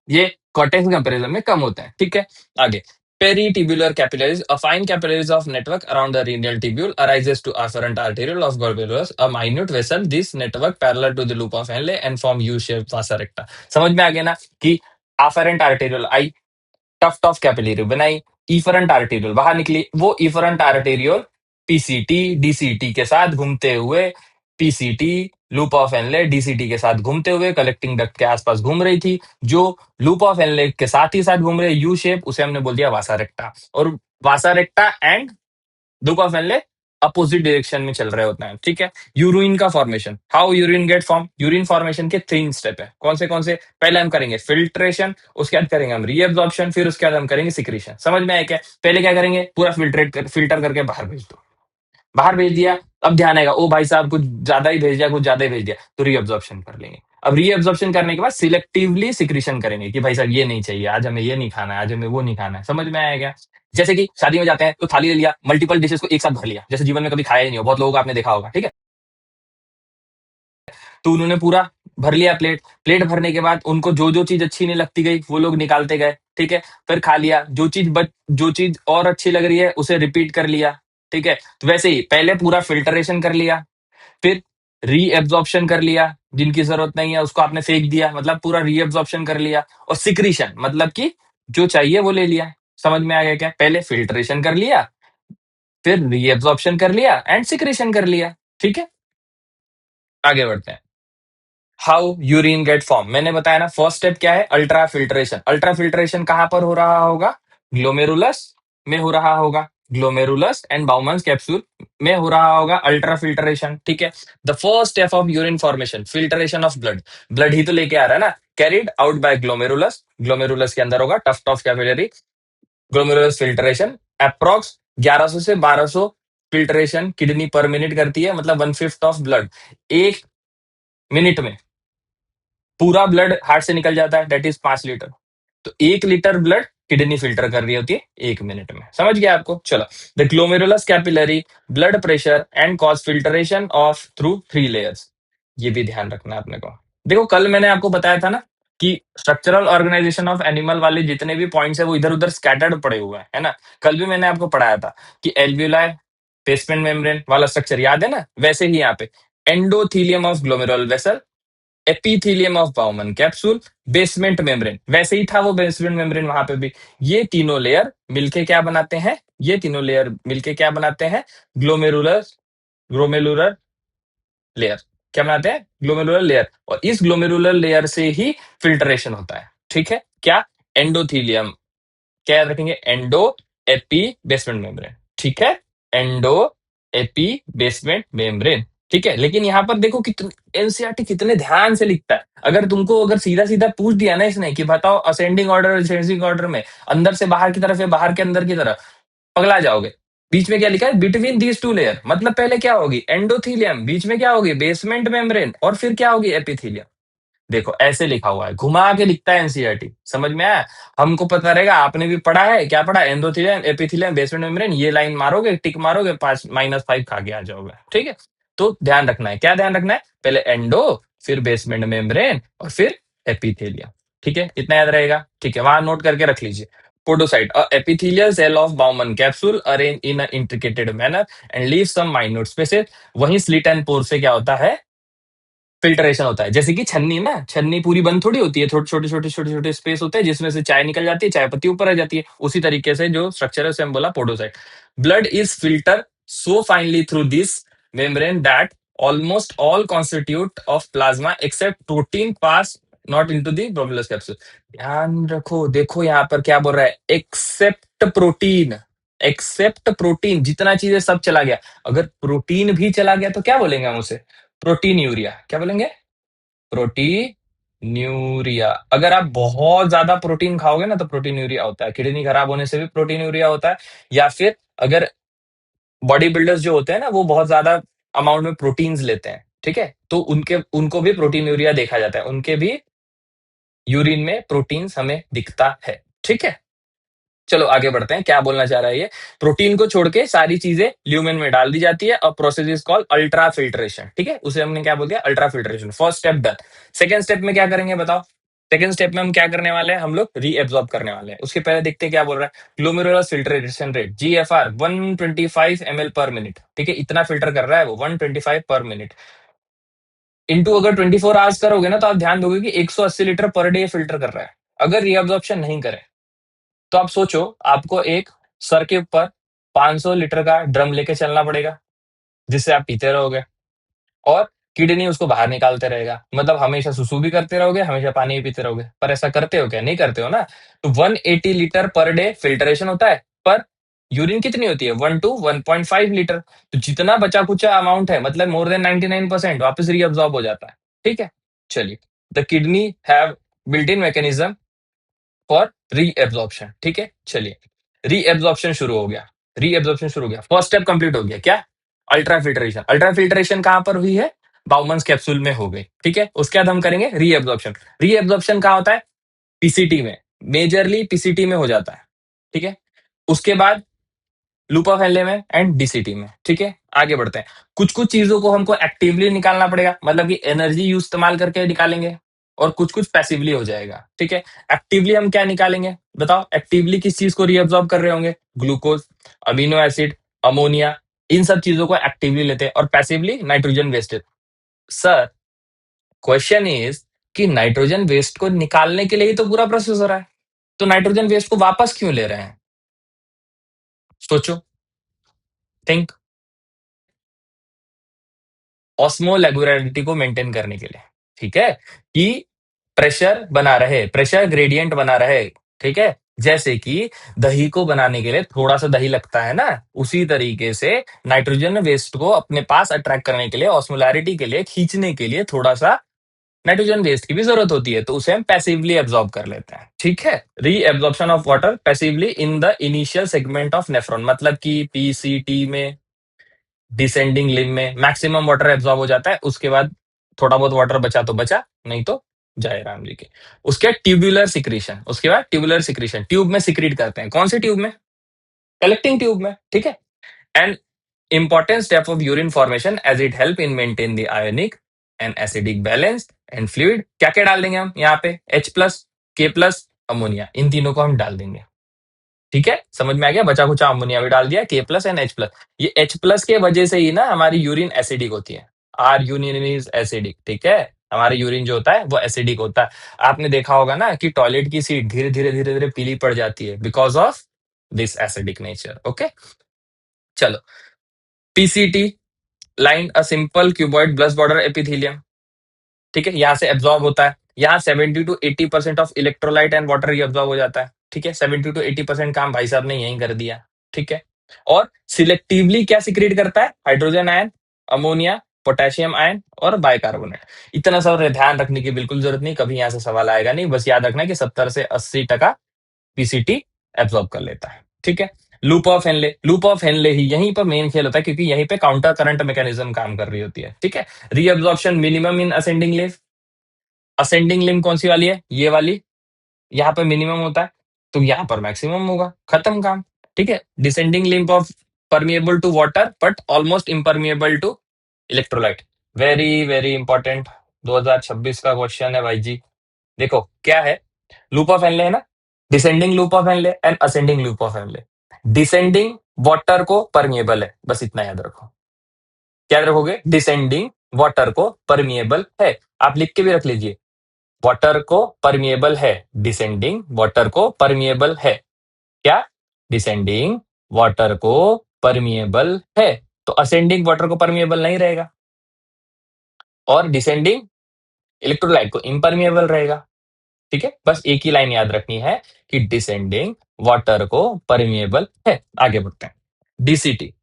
ये कॉर्टेक्स कंपैरिजन में कम होता है, ठीक है। आगे, peritibular capillaries, a fine capillaries of network around the renal tubule arises to afferent arteriole of glomerulus, a minute vessel. This network parallel to the loop of Henle and form U-shaped vasa recta। समझ में आ गया ना, कि afferent arteriole आई, tuft of capillary बनाई, efferent arteriole बाहर निकली, वो इफरेंट आर्टेरियल पीसीटी डीसीटी के साथ घूमते हुए, पीसीटी लूप ऑफ एनलेट डीसीटी के साथ घूमते हुए कलेक्टिंग डक्ट के आसपास घूम रही थी। जो लूप ऑफ एनलेट के साथ ही साथ घूम रहे यू शेप, उसे हमने बोल दिया वासा रेक्टा। और vasa recta and loop of Henle opposite direction में चल रहे होते हैं, ठीक है। यूरिन का formation, how urine get form, urine formation के 3 स्टेप है। कौन से? पहले हम करेंगे फिल्ट्रेशन, उसके बाद करेंगे हम रीएब्जॉर्प्शन, फिर उसके बाद हम करेंगे सिक्रीशन। समझ में आया क्या? पहले क्या करेंगे, पूरा फिल्टर करके बाहर भेज दो। बाहर भेज दिया, अब ध्यान आएगा ओ भाई साहब कुछ ज्यादा ही भेज दिया, कुछ ज्यादा ही भेज दिया, तो रीअब्जॉर्प्शन कर लेंगे। अब रीअब्जॉर्प्शन करने के बाद सिलेक्टिवली सिक्रीशन करेंगे कि भाई साहब ये नहीं चाहिए, आज हमें ये नहीं खाना है, आज हमें वो नहीं खाना है। समझ में आएगा? जैसे कि शादी में जाते हैं तो थाली ले लिया, मल्टीपल डिशेस को एक साथ भर लिया, जैसे जीवन में कभी खाया ही नहीं हो, बहुत लोगों को आपने देखा होगा, ठीक है। तो उन्होंने पूरा भर लिया प्लेट। प्लेट भरने के बाद उनको जो जो चीज अच्छी नहीं लगती गई वो लोग निकालते गए, ठीक है। फिर खा लिया, जो चीज और अच्छी लग रही है उसे रिपीट कर लिया, ठीक है। तो वैसे ही पहले पूरा फिल्टरेशन कर लिया, फिर रीएब्जॉर्प्शन कर लिया, जिनकी जरूरत नहीं है उसको आपने फेंक दिया, मतलब पूरा रीएब्जॉर्प्शन कर लिया। और सिक्रीशन मतलब कि जो चाहिए वो ले लिया। समझ में आ गया क्या? पहले फिल्ट्रेशन कर लिया, फिर रीएब्जॉर्प्शन कर लिया एंड सिक्रीशन कर लिया, ठीक है। आगे बढ़ते हैं। हाउ यूरिन गेट फॉर्म, मैंने बताया ना, फर्स्ट स्टेप क्या है, अल्ट्रा फिल्ट्रेशन। अल्ट्रा फिल्ट्रेशन कहां पर हो रहा होगा? ग्लोमेरुलस में हो रहा होगा। ग्लोमेरुलस एंड बाउमन्स कैप्सूल में हो रहा होगा अल्ट्रा फिल्ट्रेशन, ठीक है। The first step of urine formation, filtration of blood. Blood ही तो लेके आ रहा है ना, carried out by glomerulus. Glomerulus के अंदर होगा tuft of capillary. Glomerulus filtration approx 1100 से 1200 फिल्ट्रेशन किडनी पर मिनट करती है, मतलब 1/5 ऑफ ब्लड एक मिनट में पूरा ब्लड हार्ट से निकल जाता है, डेट इज 5 लीटर। तो 1 लीटर ब्लड किडनी फिल्टर कर रही होती है 1 मिनट में। समझ गया आपको? चलो, the glomerulus capillary blood pressure and cause filtration of through 3 layers. ये भी ध्यान रखना है अपने को। देखो कल मैंने आपको बताया था ना कि स्ट्रक्चरल ऑर्गेनाइजेशन ऑफ एनिमल वाले जितने भी पॉइंट्स है वो इधर उधर स्कैटर्ड पड़े हुए हैं, है ना। कल भी मैंने आपको पढ़ाया था कि एल्व्यूलाई बेसमेंट मेम्ब्रेन वाला स्ट्रक्चर याद है ना, वैसे ही यहाँ पे endothelium of glomerular vessel, epithelium of Bowman capsule, basement membrane, वैसे ही था वो बेसमेंट मेम्ब्रेन वहां पे भी। ये तीनों लेयर मिलके क्या बनाते हैं? ये तीनों लेयर मिलके क्या बनाते हैं? Glomerular glomerular layer. क्या बनाते हैं? Glomerular layer. और इस ग्लोमेरुलर लेयर से ही फिल्ट्रेशन होता है, ठीक है। क्या? एंडोथीलियम, क्या याद रखेंगे? एंडो एपी बेसमेंट मेम्ब्रेन, ठीक है। एंडो एपी बेसमेंट मेम्ब्रेन, ठीक है। लेकिन यहाँ पर देखो कितने एनसीईआरटी कितने ध्यान से लिखता है। अगर तुमको अगर सीधा सीधा पूछ दिया ना इसने कि बताओ असेंडिंग ऑर्डर डिसेंडिंग ऑर्डर में अंदर से बाहर की तरफ या बाहर के अंदर की तरफ, पगला जाओगे। बीच में क्या लिखा है? बिटवीन दीज टू लेयर, मतलब पहले क्या होगी? एंडोथीलियम, बीच में क्या होगी? बेसमेंट मेम्ब्रेन, और फिर क्या होगी? एपिथीलियम। देखो ऐसे लिखा हुआ है, घुमा के लिखता है एनसीईआरटी। समझ में आया? हमको पता रहेगा, आपने भी पढ़ा है, क्या पढ़ा? एंडोथेलियम एपिथेलियम बेसमेंट मेम्ब्रेन, ये लाइन मारोगे, टिक मारोगे, 5 -5 खा के आ जाओगे, ठीक है। तो ध्यान रखना है, क्या ध्यान रखना है? पहले एंडो, फिर बेसमेंट मेम्ब्रेन, और फिर एपिथेलियम, ठीक है। इतना याद रहेगा, ठीक है। वहां नोट करके रख लीजिए। Podocyte, a epithelial cell of Bowman capsule arranged in an intricated manner and leaves some minute spaces। वहीं स्लिट एंड पोर से क्या होता है? फिल्टरेशन होता है। जैसे कि छन्नी ना, छन्नी पूरी बंद थोड़ी होती है, छोटे छोटे छोटे छोटे छोटे स्पेस होते हैं जिसमें से चाय निकल जाती है, चाय पत्ती ऊपर आ जाती है। उसी तरीके से जो स्ट्रक्चर है उसे हम बोला podocyte. Blood is filter so finally through this membrane that almost all constitute of plasma except protein pass not into the glomerulus capsule. ध्यान रखो, देखो यहाँ पर क्या बोल रहा है? Accept protein. एक्सेप्ट प्रोटीन, जितना चीजें सब चला गया। अगर प्रोटीन भी चला गया तो क्या बोलेंगे हम उसे? Protein urea. क्या बोलेंगे? Protein urea. अगर आप बहुत ज्यादा प्रोटीन खाओगे ना तो प्रोटीन यूरिया होता है। किडनी खराब होने से भी प्रोटीन यूरिया होता है। या फिर अगर बॉडी बिल्डर्स जो होते हैं ना वो बहुत ज्यादा अमाउंट में प्रोटीन्स लेते हैं, ठीक है, तो उनके उनको भी प्रोटीन यूरिया देखा जाता है, उनके भी यूरिन में प्रोटीन्स हमें दिखता है, ठीक है। चलो आगे बढ़ते हैं, क्या बोलना चाह रहा है ये? प्रोटीन को छोड़ के सारी चीजें ल्यूमेन में डाल दी जाती है और process is called ultra filtration, ठीक है। उसे हमने क्या बोल दिया? Ultra filtration. First step done. Second step में क्या करेंगे बताओ? सेकंड स्टेप में हम क्या करने वाले हैं? हम लोग रीएब्सॉर्ब करने वाले हैं। उसके पहले देखते हैं क्या बोल रहा है। Glomerular filtration rate GFR 125 ml पर मिनट, ठीक है। इतना फिल्टर कर रहा है वो, 125 पर मिनट इंटू अगर 24 आवर्स करोगे ना तो आप ध्यान दोगे कि 180 लीटर पर डे फिल्टर कर रहा है। अगर रीअब्सॉर्प्शन नहीं करे तो आप सोचो, आपको एक सर के ऊपर 500 लीटर का ड्रम लेके चलना पड़ेगा, जिससे आप पीते रहोगे, और किडनी उसको बाहर निकालते रहेगा। मतलब हमेशा सुसु भी करते रहोगे, हमेशा पानी भी पीते रहोगे। पर ऐसा करते हो क्या? नहीं करते हो ना। तो 180 लीटर पर डे फिल्टरेशन होता है, पर यूरिन कितनी होती है? 1 to 1.5 लीटर। तो जितना बचा कुचा अमाउंट है, मतलब मोर देन 99% वापस रीअब्सॉर्ब हो जाता है। ठीक है, चलिए। The kidney have built in mechanism for reabsorption. ठीक है, चलिए। रीएब्जॉर्प्शन शुरू हो गया, रीएब्जॉर्प्शन शुरू हो गया। फर्स्ट स्टेप कंप्लीट हो गया। क्या? Ultra filtration. अल्ट्रा फिल्ट्रेशन कहां पर हुई है? बाउमन्स कैप्सूल में हो गई। ठीक है, उसके बाद हम करेंगे रीएब्जॉर्प्शन। रीएब्जॉर्प्शन कहां होता है? पीसीटी में, मेजरली पीसीटी में हो जाता है। ठीक है, उसके बाद लूपा फैले में एंड डीसीटी में। ठीक है, आगे बढ़ते हैं। कुछ कुछ चीजों को हमको एक्टिवली निकालना पड़ेगा, मतलब कि एनर्जी यूज इस्तेमाल करके निकालेंगे, और कुछ कुछ पैसिवली हो जाएगा। ठीक है, एक्टिवली हम क्या निकालेंगे बताओ? एक्टिवली किस चीज को रीअब्सॉर्ब कर रहे होंगे? ग्लूकोज, अमीनो एसिड, अमोनिया, इन सब चीजों को एक्टिवली लेते हैं, और passively nitrogen waste. Sir, question is कि नाइट्रोजन वेस्ट को निकालने के लिए ही तो पूरा प्रोसेस हो रहा है, तो नाइट्रोजन वेस्ट को वापस क्यों ले रहे हैं? सोचो, थिंक। ऑस्मोलेगुलरिटी को मेंटेन करने के लिए। ठीक है, कि प्रेशर बना रहे, प्रेशर ग्रेडियंट बना रहे। ठीक है, जैसे कि दही को बनाने के लिए थोड़ा सा दही लगता है ना, उसी तरीके से नाइट्रोजन वेस्ट को अपने पास अट्रैक्ट करने के लिए, ऑस्मोलैरिटी के लिए, खींचने के लिए थोड़ा सा नाइट्रोजन वेस्ट की भी जरूरत होती है, तो उसे हम पैसिवली एब्जॉर्ब कर लेते हैं। ठीक है, री absorption of water passively in the initial segment of nephron, मतलब कि पीसीटी में, डिसेंडिंग लिम्ब में मैक्सिमम वाटर एब्जॉर्ब हो जाता है। उसके बाद थोड़ा बहुत वाटर बचा तो बचा, नहीं तो जाए राम जी के। उसके बाद ट्यूबुलर सिक्रीशन, उसके बाद ट्यूबुलर सिक्रीशन, ट्यूब में सिक्रीट करते हैं। कौन से ट्यूब में? कलेक्टिंग ट्यूब में। ठीक है, and important step of urine formation as it help in maintain the ionic and acidic balance and fluid। क्या क्या डाल देंगे हम यहाँ पे? H+, K+, अमोनिया, इन तीनों को हम डाल देंगे। ठीक है, समझ में आ गया? बचा कुचा अमोनिया भी डाल दिया, K+ एंड H+। ये H+ के वजह से ही ना हमारी यूरिन एसिडिक होती है। Our urine is acidic. ठीक है, हमारे यूरिन जो होता है वो एसिडिक होता है। आपने देखा होगा ना कि टॉयलेट की सीट धीरे धीरे धीरे धीरे पीली पड़ जाती है, because of this acidic nature. Okay, चलो। PCT line a simple cuboid brush border epithelium. ठीक है, यहाँ से एब्जॉर्ब होता है। यहाँ 70 to 80% of electrolyte and water absorb हो जाता है। ठीक है, 70 to 80% काम भाई साहब ने यहीं कर दिया। ठीक है, और सिलेक्टिवली क्या सिक्रेट करता है? Hydrogen ion, ammonia, potassium ion और बाइकार्बोनेट। इतना सब ध्यान रखने की बिल्कुल जरूरत नहीं, कभी यहाँ से सवाल आएगा नहीं। बस याद रखना है कि 70 से 80% पीसीटी एब्जॉर्ब कर लेता है। ठीक है, loop of Henle, loop of Henle ही यहीं पर मेन खेल होता है, क्योंकि यहीं पे काउंटर करंट मैकेनिज्म काम कर रही होती है। ठीक है, reabsorption minimum in ascending lymph. Ascending lymph कौन सी वाली है? ये वाली। यहाँ पे मिनिमम होता है, तो यहाँ पर मैक्सिमम होगा, खत्म काम। ठीक है, descending limb of permeable to water but almost impermeable to electrolyte. Very very important, 2026 का क्वेश्चन है भाई जी। देखो क्या है, लूप ऑफ हेनले है ना, descending loop of Henle and ascending loop of Henley. Descending water को परमिएबल है, बस इतना याद रखो। क्या याद रखोगे? डिसेंडिंग वाटर को परमिएबल है। आप लिख के भी रख लीजिए, वाटर को परमिएबल है, डिसेंडिंग वाटर को परमिएबल है। क्या? डिसेंडिंग वाटर को परमिएबल है, तो असेंडिंग वाटर को परमिएबल नहीं रहेगा, और डिसेंडिंग इलेक्ट्रोलाइट को इम्परमिएबल रहेगा। ठीक है, बस एक ही लाइन याद रखनी है कि डिसेंडिंग वाटर को परमिएबल है। आगे बढ़ते हैं। डीसीटी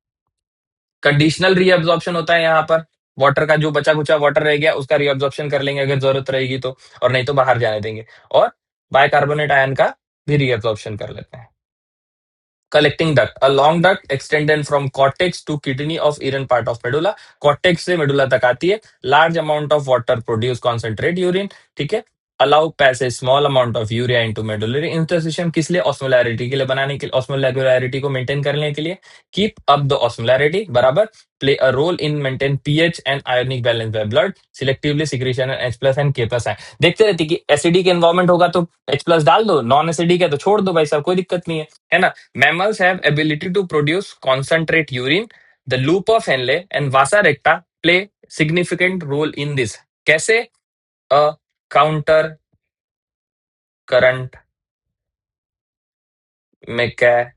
कंडीशनल रीअब्जॉर्प्शन होता है। यहाँ पर वाटर का जो बचा कुचा वाटर रह गया उसका रीअब्जॉर्प्शन कर लेंगे अगर जरूरत रहेगी तो, और नहीं तो बाहर जाने देंगे। और बाइकार्बोनेट आयन का भी रीअब्जॉर्प्शन कर लेते हैं। Collecting duct, a long duct extended from cortex to kidney of ईरन पार्ट ऑफ मेडुला। कॉर्टेक्स से मेडुला तक आती है। Large amount of water produce concentrate urine. ठीक है, allow passage small amount of urea into medullary interstitium. किस लिए? Osmolarity के लिए, बनाने के लिए, ऑस्मोलैरिटी को मेंटेन करने के लिए। कीप अप द ऑस्मोलैरिटी बराबर, play a role in maintain pH and ionic balance by blood, selectively secretion H+ and K+ है। देखते रहती कि एसिडिक एनवायरमेंट होगा तो H+ डाल दो, नॉन एसिडिक है तो छोड़ दो भाई साहब, कोई दिक्कत नहीं है ना। Mammals have ability to produce concentrate urine. The loop of Henle and vasa recta play significant role in this. कैसे? A counter current mechanism.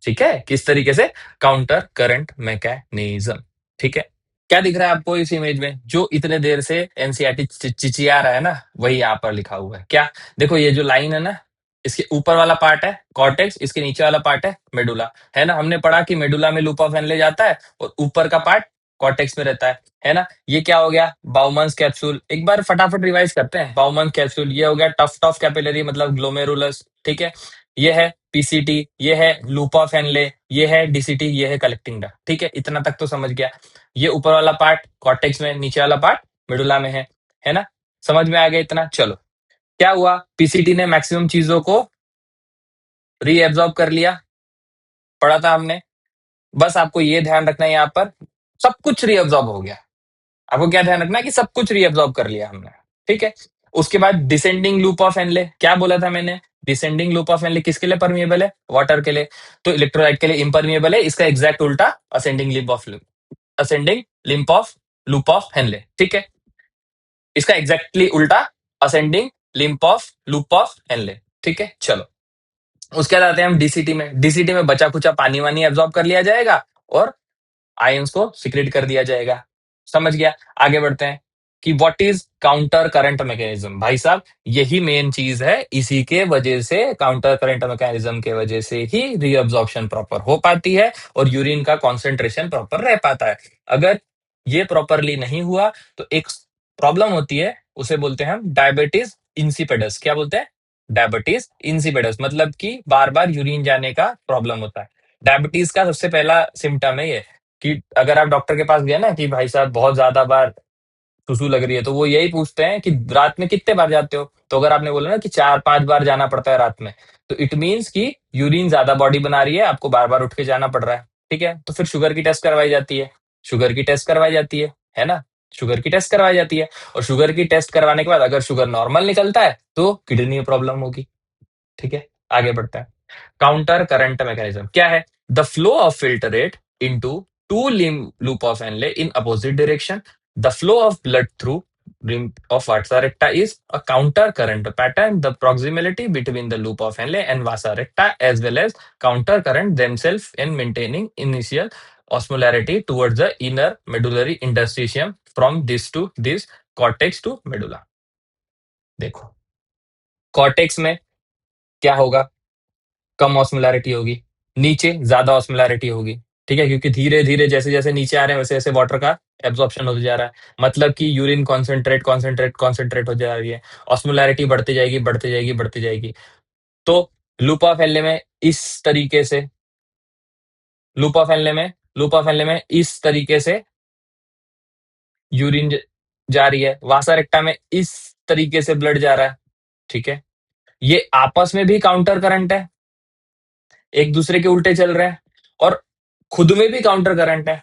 ठीक है, किस तरीके से? Counter current mechanism. ठीक है, क्या दिख रहा है आपको इस इमेज में? जो इतने देर से एनसीईआरटी चिचिया रहा है ना, वही यहाँ पर लिखा हुआ है। क्या? देखो ये जो लाइन है ना, इसके ऊपर वाला पार्ट है कॉर्टेक्स, इसके नीचे वाला पार्ट है मेडुला। है ना, हमने पढ़ा कि मेडुला में लूप ऑफ एनले जाता है और ऊपर का पार्ट कॉर्टेक्स में रहता है ना। ये क्या हो गया? बाउमन्स कैप्सूल। एक बार फटाफट रिवाइज करते हैं। बाउमन कैप्सूल, ये हो गया टफ्ट ऑफ कैपिलरी मतलब ग्लोमेरुलस। ठीक है, ये है पीसीटी, ये है लूप ऑफ एनले, ये है डीसीटी, ये है कलेक्टिंग डक्ट। ठीक है, इतना तक तो समझ गया। ये ऊपर वाला पार्ट कॉर्टेक्स में, नीचे वाला पार्ट मेडुला में है ना। समझ में आ गया इतना? चलो, क्या हुआ? पीसीटी ने मैक्सिमम चीजों को रीएब्सॉर्ब कर लिया, पढ़ा था हमने। बस आपको ये ध्यान रखना है यहाँ पर सब कुछ रीअब्सॉर्ब हो गया। आपको क्या ध्यान रखना है कि सब कुछ रीअब्सॉर्ब कर लिया हमने। ठीक है, उसके बाद डिसेंडिंग लूप ऑफ एनले, क्या बोला था मैंने? डिसेंडिंग लूप ऑफ एनले किसके लिए परमिएबल है? वाटर के लिए। तो इलेक्ट्रोलाइट के लिए इम्परमिएबल है। इसका एग्जैक्ट उल्टा ascending limp of ascending limp of loop of Henley. ठीक है, इसका एग्जैक्टली उल्टा ascending limp of loop of Henley. ठीक है, चलो उसके बाद आते हैं हम डीसीटी में। डीसीटी में बचा कुचा पानी वानी एब्जॉर्ब कर लिया जाएगा और आयंस को सिक्रेट कर दिया जाएगा। समझ गया? आगे बढ़ते हैं कि what is counter current mechanism. भाई साहब, यही मेन चीज है। इसी के वजह से, काउंटर करंट मैकेनिज्म के वजह से ही रीअब्जॉर्प्शन प्रॉपर हो पाती है और यूरिन का कॉन्सेंट्रेशन प्रॉपर रह पाता है। अगर ये प्रॉपरली नहीं हुआ तो एक प्रॉब्लम होती है, उसे बोलते हैं हम डायबिटीज इंसिपिडस। क्या बोलते हैं? डायबिटीज इंसिपिडस, मतलब कि बार बार यूरिन जाने का प्रॉब्लम होता है। डायबिटीज का सबसे पहला सिम्टम है ये, कि अगर आप डॉक्टर के पास गए ना कि भाई साहब बहुत ज्यादा बार सुसु लग रही है, तो वो यही पूछते हैं कि रात में कितने बार जाते हो। तो अगर आपने बोला ना कि 4-5 बार जाना पड़ता है रात में, तो इट मीन्स कि यूरिन ज्यादा बॉडी बना रही है, आपको बार बार उठ के जाना पड़ रहा है। ठीक है, तो फिर शुगर की टेस्ट करवाई जाती है। शुगर की टेस्ट करवाई जाती है ना। शुगर की टेस्ट करवाई जाती है और शुगर की टेस्ट करवाने के बाद अगर शुगर नॉर्मल निकलता है तो किडनी में प्रॉब्लम होगी। ठीक है, आगे बढ़ते हैं। काउंटर करंट मैकेनिज्म क्या है? The flow of filtrate into to limb loop of Henle in opposite direction. The flow of blood through rim of vasa recta is a counter current pattern. The proximity between the loop of Henle and vasa recta as well as counter current themselves in maintaining initial osmolarity towards the inner medullary interstitium from this to this cortex to medulla. देखो, cortex में क्या होगा? कम osmolarity होगी, नीचे ज्यादा osmolarity होगी। ठीक है, क्योंकि धीरे धीरे जैसे जैसे नीचे आ रहे हैं वैसे वैसे वाटर का एब्जॉर्प्शन होता जा रहा है। मतलब कि यूरिन कॉन्सेंट्रेट कॉन्सेंट्रेट कॉन्सेंट्रेट हो जा रही है, ऑस्मोलैरिटी बढ़ती जाएगी बढ़ती जाएगी बढ़ती जाएगी। तो लूप ऑफ एनले में इस तरीके से, लूप ऑफ एनले में लूप ऑफ एनले में इस तरीके से यूरिन जा रही है, वासा रेक्टा में इस तरीके से ब्लड जा रहा है। ठीक है, ये आपस में भी काउंटर करंट है, एक दूसरे के उल्टे चल रहे हैं और खुद में भी काउंटर करंट है।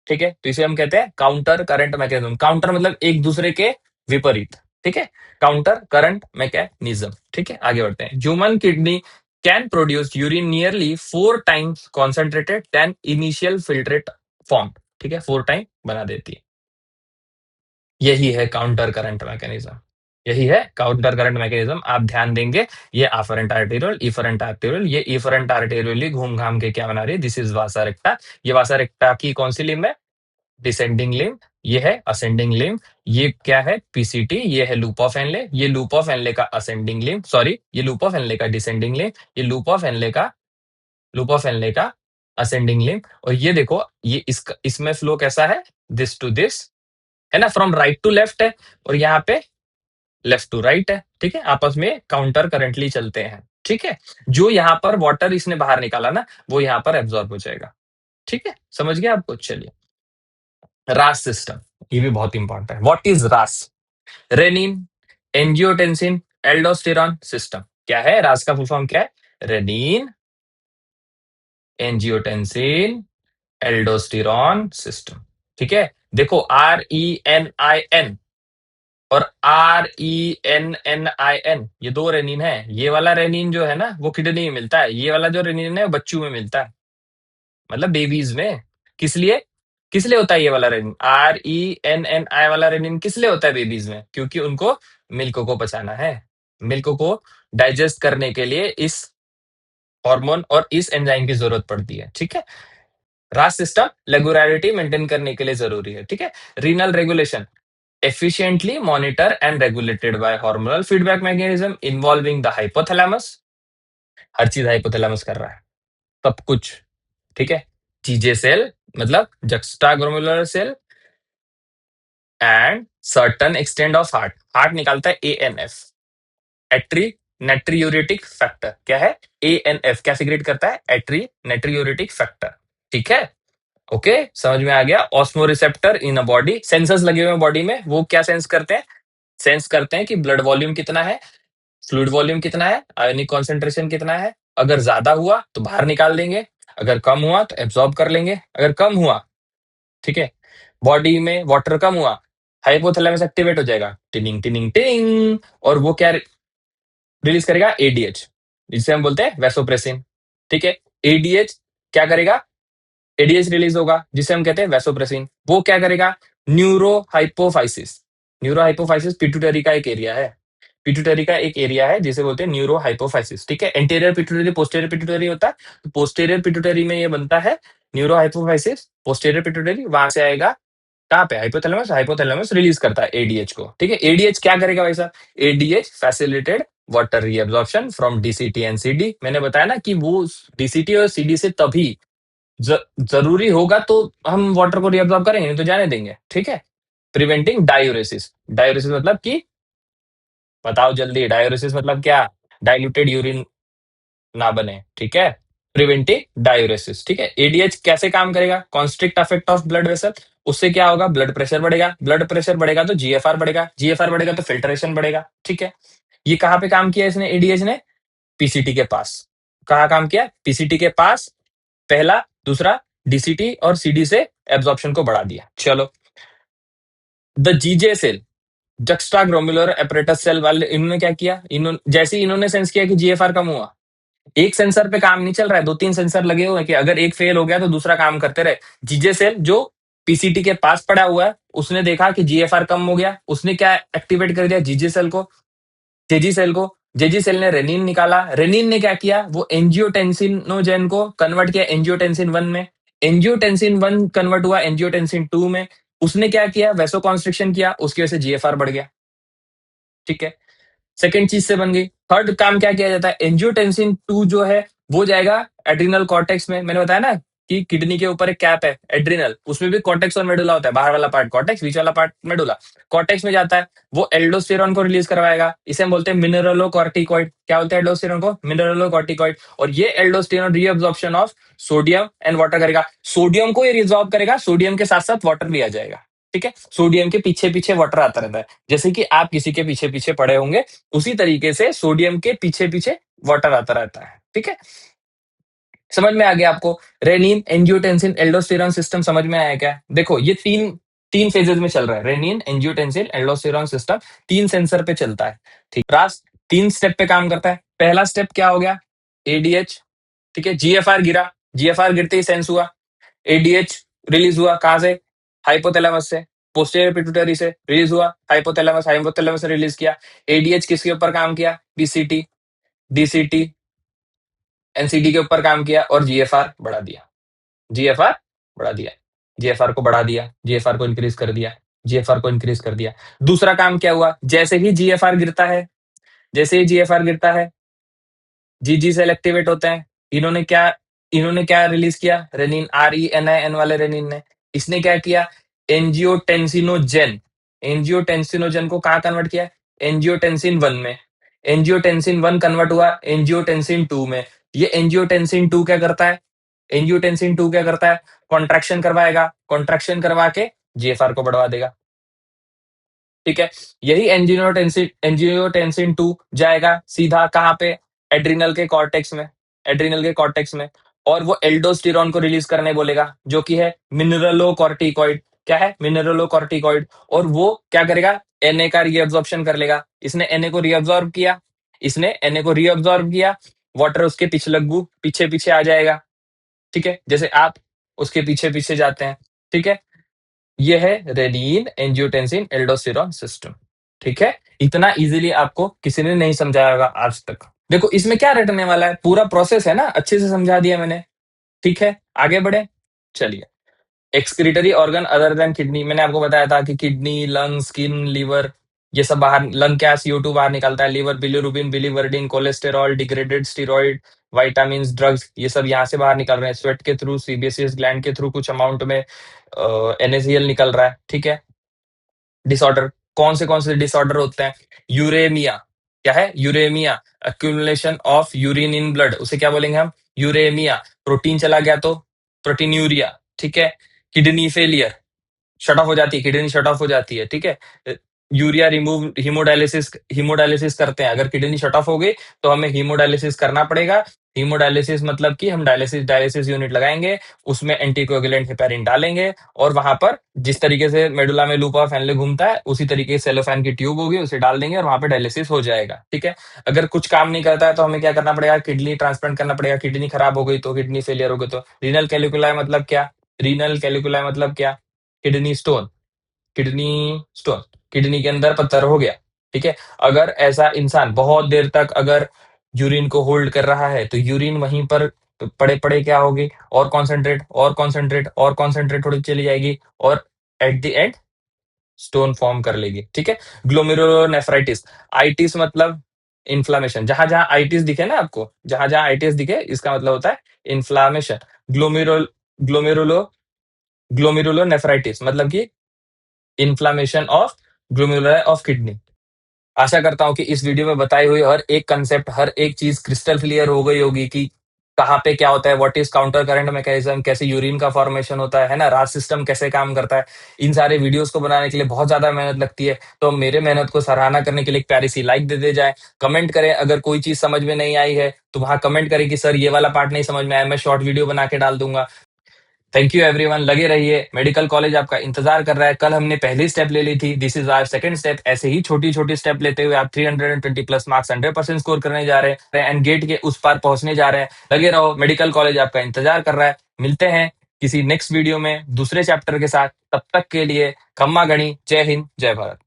ठीक है, तो इसे हम कहते हैं काउंटर करंट मैकेनिज्म। काउंटर मतलब एक दूसरे के विपरीत। ठीक है, काउंटर करंट मैकेनिज्म। ठीक है, आगे बढ़ते हैं। Human kidney can produce urine nearly 4 times concentrated than initial filtrate form. ठीक है, 4 टाइम बना देती है। यही है काउंटर करंट मैकेनिज्म। यही है काउंटर करंट मैकेनिज्म। आप ध्यान देंगे, ये afferent arteriole, efferent arteriole, ये efferent arteriole ही घूम घाम के क्या बना रही है? दिस इज वासा रेक्टा। ये वासा रेक्टा की कौन सी लिम्ब है? Descending limb. ये है असेंडिंग लिम्ब। ये क्या है? पीसीटी। ये है लूप ऑफ एनले। ये लूप ऑफ एनले का असेंडिंग लिम्ब, सॉरी, ये लूप ऑफ एनले का डिसेंडिंग लिम्ब। ये लूप ऑफ एनले का असेंडिंग लिम्ब। और ये देखो, ये इसका इसमें फ्लो कैसा है? दिस टू दिस, है ना, फ्रॉम राइट टू लेफ्ट है और यहाँ पे लेफ्ट टू राइट है। ठीक है, आपस में काउंटर करंटली चलते हैं। ठीक है, जो यहाँ पर वाटर इसने बाहर निकाला ना, वो यहाँ पर एब्जॉर्ब हो जाएगा। ठीक है, समझ गया आपको? चलिए, रास सिस्टम, ये भी बहुत इंपॉर्टेंट है। What is RAS? Renin, angiotensin, aldosterone system. क्या है? रास का फुल फॉर्म क्या है? Renin, angiotensin, aldosterone system. ठीक है, देखो RENIN और RENNIN, ये दो रेनिन है। ये वाला रेनिन जो है ना, वो किडनी में मिलता है। ये वाला जो रेनिन है वो बच्चों में मिलता है, मतलब बेबीज में। किस लिए? किस लिए होता है ये वाला रेनिन? RENNI वाला रेनिन किस लिए होता है बेबीज में? क्योंकि उनको मिल्क को पचाना है। मिल्क को डाइजेस्ट करने के लिए इस हार्मोन और इस एंजाइम की जरूरत पड़ती है, ठीक है। रास सिस्टम रेगुलरिटी मेंटेन करने के लिए जरूरी है, ठीक है। Renal regulation efficiently monitored and regulated by hormonal feedback mechanism involving the hypothalamus। हर चीज हाइपोथैलेमस कर रहा है, सब कुछ, ठीक है। जीजे सेल मतलब juxtaglomerular cell and certain extent of heart, heart निकालता है एएनएफ, एट्री नेट्रियूरेटिक फैक्टर। क्या है? एएनएफ क्या सिक्रेट करता है? एट्री नेट्रियूरेटिक फैक्टर, ठीक है। ओके, समझ में आ गया। Osmo receptor in a body, sensors लगे हुए हैं बॉडी में, वो क्या सेंस करते हैं? सेंस करते हैं कि ब्लड वॉल्यूम कितना है, फ्लूइड वॉल्यूम कितना है, आयोनिक कॉन्सेंट्रेशन कितना है। अगर ज्यादा हुआ तो बाहर निकाल देंगे, अगर कम हुआ तो एब्जॉर्ब कर लेंगे। अगर कम हुआ, ठीक है, बॉडी में वाटर कम हुआ, हाइपोथैलेमस एक्टिवेट हो जाएगा, टिनिंग टिनिंग टिनिंग, और वो क्या रिलीज करेगा? एडीएच, जिसे हम बोलते हैं वैसोप्रेसिन, ठीक है। एडीएच क्या करेगा? एडीएच रिलीज होगा, जिसे हम कहते हैं वैसोप्रेसिन। वो क्या करेगा? Neuro hypophysis, neuro hypophysis pituitary का एक एरिया है, पिट्यूटरी का एक एरिया है जिसे बोलते हैं न्यूरो हाइपोफाइसिस, ठीक है। एंटीरियर पिट्यूटरी पोस्टीरियर पिट्यूटरी होता है, तो पोस्टीरियर पिट्यूटरी में ये बनता है न्यूरो हाइपोफाइसिस, पोस्टीरियर पिट्यूटरी वहां से आएगा कहाँ पे? हाइपोथैलेमस, हाइपोथैलेमस रिलीज करता है एडीएच को, ठीक है। एडीएच क्या करेगा भाई साहब? ADH facilitated water reabsorption from DCT and CD. मैंने बताया ना कि वो डीसीटी और सीडी से तभी जरूरी होगा तो हम वाटर को रीअब्जॉर्ब करेंगे, नहीं तो जाने देंगे, ठीक है। प्रिवेंटिंग डायूरेसिस, डायूरेसिस मतलब कि, बताओ जल्दी, डायूरेसिस मतलब क्या? डाइल्यूटेड यूरिन ना बने, ठीक है। प्रिवेंटिंग डायूरेसिस, ठीक है। एडीएच कैसे काम करेगा? Constrict affect of blood vessel, उससे क्या होगा? ब्लड प्रेशर बढ़ेगा, ब्लड प्रेशर बढ़ेगा तो जीएफआर बढ़ेगा, जीएफआर बढ़ेगा तो फिल्ट्रेशन बढ़ेगा, ठीक है। ये कहां पे काम किया इसने, एडीएच ने? पीसीटी के पास। कहा काम किया? पीसीटी के पास, पहला, दूसरा, डीसीटी और सीडी से एब्जॉर्प्शन को बढ़ा दिया। चलो, the JG cell, juxta glomerular apparatus cell वाले, इन्होंने क्या किया? इन्होंने जैसे ही इन्होंने सेंस किया कि जीएफआर कम हुआ, एक सेंसर पे काम नहीं चल रहा है, दो तीन सेंसर लगे हुए हैं कि अगर एक फेल हो गया तो दूसरा काम करते रहे। जीजे सेल जो पीसीटी के पास पड़ा हुआ है, उसने देखा कि जीएफआर कम हो गया, उसने क्या एक्टिवेट कर दिया? जीजे सेल को, जेजी सेल को। जेजी सेल ने रेनिन निकाला, रेनिन ने क्या किया? वो एंजियोटेंसिनोजेन को कन्वर्ट किया एंजियोटेंसिन 1 में, एंजियोटेंसिन 1 कन्वर्ट हुआ एंजियोटेंसिन 2 में, उसने क्या किया? वैसो कॉन्स्ट्रिक्शन किया, उसकी वजह से जीएफआर बढ़ गया, ठीक है। सेकेंड चीज से बन गई। थर्ड काम क्या किया जाता है? एंजियोटेंसिन 2 जो है वो जाएगा एड्रिनल कॉर्टेक्स में। मैंने बताया ना कि किडनी के ऊपर एक कैप है एड्रिनल, उसमें भी कॉर्टेक्स और मेडुला होता है, बाहर वाला पार्ट कॉर्टेक्स, बीच वाला पार्ट मेडुला। कॉर्टेक्स में जाता है, वो एल्डोस्टेरॉन को रिलीज करवाएगा, इसे हम बोलते हैं मिनरलो कॉर्टिकॉइड। क्या बोलते हैं एल्डोस्टेरॉन को? मिनरलो कॉर्टिकॉइड। और ये aldosterone reabsorption of sodium and water करेगा, सोडियम को ये रिजॉर्ब करेगा, सोडियम के साथ साथ वाटर भी आ जाएगा, ठीक है। सोडियम के पीछे पीछे वाटर आता रहता है, जैसे कि आप किसी के पीछे पीछे पड़े होंगे, उसी तरीके से सोडियम के पीछे पीछे वाटर आता रहता है, ठीक है। समझ में आ गया आपको? रेनिन, एंजियोटेंसिन, एल्डोस्टेरॉन सिस्टम समझ में आया क्या? देखो ये तीन तीन फेजेस में चल रहा है, रेनिन, एंजियोटेंसिन, एल्डोस्टेरॉन सिस्टम, तीन सेंसर पे चलता है, ठीक। रास तीन स्टेप पे काम करता है। पहला स्टेप क्या हो गया? एडीएच, ठीक है। जीएफआर गिरा, जीएफआर गिरते ही सेंस हुआ, एडीएच रिलीज हुआ, कहां से? हाइपोथैलेमस से, पोस्टीरियर पिट्यूटरी से रिलीज हुआ, हाइपोथैलेमस, हाइपोथैलेमस से रिलीज किया। एडीएच किसके ऊपर काम किया? पीसीटी, डीसीटी, एनसीडी के ऊपर काम किया और जीएफआर बढ़ा दिया, जीएफआर बढ़ा दिया, जीएफआर को बढ़ा दिया, जीएफआर को इंक्रीज कर दिया, जीएफआर को इंक्रीज कर दिया। दूसरा काम क्या हुआ? जैसे ही जीएफआर गिरता है, जैसे ही जीएफआर गिरता है, जीजी सेल एक्टिवेट होते हैं। इन्होंने क्या रिलीज किया? रेनिन, RENIN वाले रेनिन ने। इसने क्या किया? एंजियोटेंसिनोजेन, एंजियोटेंसिनोजेन को कहा कन्वर्ट किया? एंजियोटेंसिन 1 में। एंजियोटेंसिन 1 कन्वर्ट हुआ एंजियोटेंसिन 2 में। ये एंजियोटेंसिन 2 क्या करता है? एंजियोटेंसिन 2 क्या करता है? कॉन्ट्रैक्शन करवाएगा, कॉन्ट्रैक्शन करवा के जीएफआर को बढ़वा देगा, ठीक है। यही एंजियोटेंसिन 2 जाएगा सीधा कहाँ पे? एड्रिनल के कॉर्टेक्स में, एड्रिनल के कॉर्टेक्स में। और वो एल्डोस्टेरॉन को रिलीज करने बोलेगा, जो कि है मिनरलो कॉर्टिकॉइड। क्या है? मिनरलो कॉर्टिकॉइड। और वो क्या करेगा? एनए का रीअब्जॉर्प्शन कर लेगा। इसने एनए को रीअब्जॉर्ब किया, इसने एनए को रीअब्जॉर्ब किया, वाटर उसके पिछलग्गू पीछे पीछे आ जाएगा, ठीक है, जैसे आप उसके पीछे पीछे जाते हैं, ठीक है। ये है रेनिन, एंजियोटेंसिन, एल्डोस्टेरॉन सिस्टम, ठीक है। इतना इजीली आपको किसी ने नहीं समझाया होगा आज तक। देखो इसमें क्या रटने वाला है, पूरा प्रोसेस है ना, अच्छे से समझा दिया मैंने। ठीक है, आगे बढ़े। चलिए, excretory organ other than kidney, मैंने आपको बताया था कि किडनी, लंग, स्किन, लीवर, ये सब बाहर, लंग क्या CO2 बाहर निकालता है, liver bilirubin, biliverdin, cholesterol, degraded steroid, vitamin, drugs, ये सब यहाँ से बाहर निकल रहे हैं। स्वेट के थ्रू, सीबीएसईएस ग्लैंड के थ्रू कुछ अमाउंट में NaCl निकल रहा है। ठीक है। डिसऑर्डर, कौन से डिसऑर्डर होते हैं? यूरेमिया, क्या है? Uremia, accumulation of urine in blood, उसे क्या बोलेंगे हम? यूरेमिया। प्रोटीन चला गया तो प्रोटीन यूरिया। ठीक है। किडनी फेलियर, शट ऑफ हो जाती है, किडनी शट ऑफ हो जाती है। ठीक है। यूरिया रिमूव, हीमोडायलिसिस, हीमोडायलिसिस करते हैं। अगर किडनी शट ऑफ हो गई तो हमें हीमोडायलिसिस करना पड़ेगा। हीमोडायलिसिस मतलब कि हम डायलिसिस डायलिसिस यूनिट लगाएंगे, उसमें एंटीकोएगुलेंट हेपेरिन डालेंगे, और वहां पर जिस तरीके से मेडुला में लूप ऑफ हेनले घूमता है, उसी तरीके से सेलोफैन की ट्यूब होगी, उसे डाल देंगे और वहां पे डायलिसिस हो जाएगा। ठीक है। अगर कुछ काम नहीं करता है तो हमें क्या करना पड़ेगा? किडनी ट्रांसप्लांट करना पड़ेगा। किडनी खराब हो गई तो, किडनी फेलियर हो गई तो रीनल कैलिकुलाई मतलब क्या? रीनल कैलिकुलाई मतलब क्या? Kidney stone, kidney stone, kidney के अंदर पत्थर हो गया। ठीक है। अगर ऐसा इंसान बहुत देर तक अगर यूरिन को होल्ड कर रहा है तो यूरिन वहीं पर पड़े पड़े क्या होगी? और कॉन्सेंट्रेट, और कॉन्सेंट्रेट, और कॉन्सेंट्रेट होती चली जाएगी, और at the end stone form कर लेगी। ठीक है। ग्लोमेरुलोनेफ्राइटिस, आइटिस मतलब इन्फ्लामेशन, जहां जहां आइटिस दिखे ना आपको, जहां जहां आइटिस दिखे, इसका मतलब होता है इन्फ्लामेशन। ग्लोमेरुल ग्लोमेरुलो ग्लोमेरुलोनेफ्राइटिस मतलब कि inflammation of glomeruli of kidney. आशा करता हूँ कि इस वीडियो में बताई हुई हर एक कंसेप्ट, हर एक चीज क्रिस्टल क्लियर हो गई होगी कि कहाँ पे क्या होता है, what is counter current mechanism, कैसे यूरिन का फॉर्मेशन होता है ना, रास सिस्टम कैसे काम करता है। इन सारे वीडियोस को बनाने के लिए बहुत ज्यादा मेहनत लगती है, तो मेरे मेहनत को सराहना करने के लिए एक प्यारी सी लाइक दे दे जाए। कमेंट करें, अगर कोई चीज समझ में नहीं आई है तो वहां कमेंट करें कि सर ये वाला पार्ट नहीं समझ में आया, मैं शॉर्ट वीडियो बना के डाल दूंगा। थैंक यू एवरीवन, लगे रहिए, मेडिकल कॉलेज आपका इंतजार कर रहा है। कल हमने पहली स्टेप ले ली थी, this is our second step. ऐसे ही छोटी छोटी स्टेप लेते हुए आप 320 प्लस मार्क्स 100% स्कोर करने जा रहे हैं एंड गेट के उस पार पहुंचने जा रहे हैं। लगे रहो, मेडिकल कॉलेज आपका इंतजार कर रहा है। मिलते हैं किसी नेक्स्ट वीडियो में दूसरे चैप्टर के साथ, तब तक के लिए खम्मा गणी, जय हिंद, जय भारत।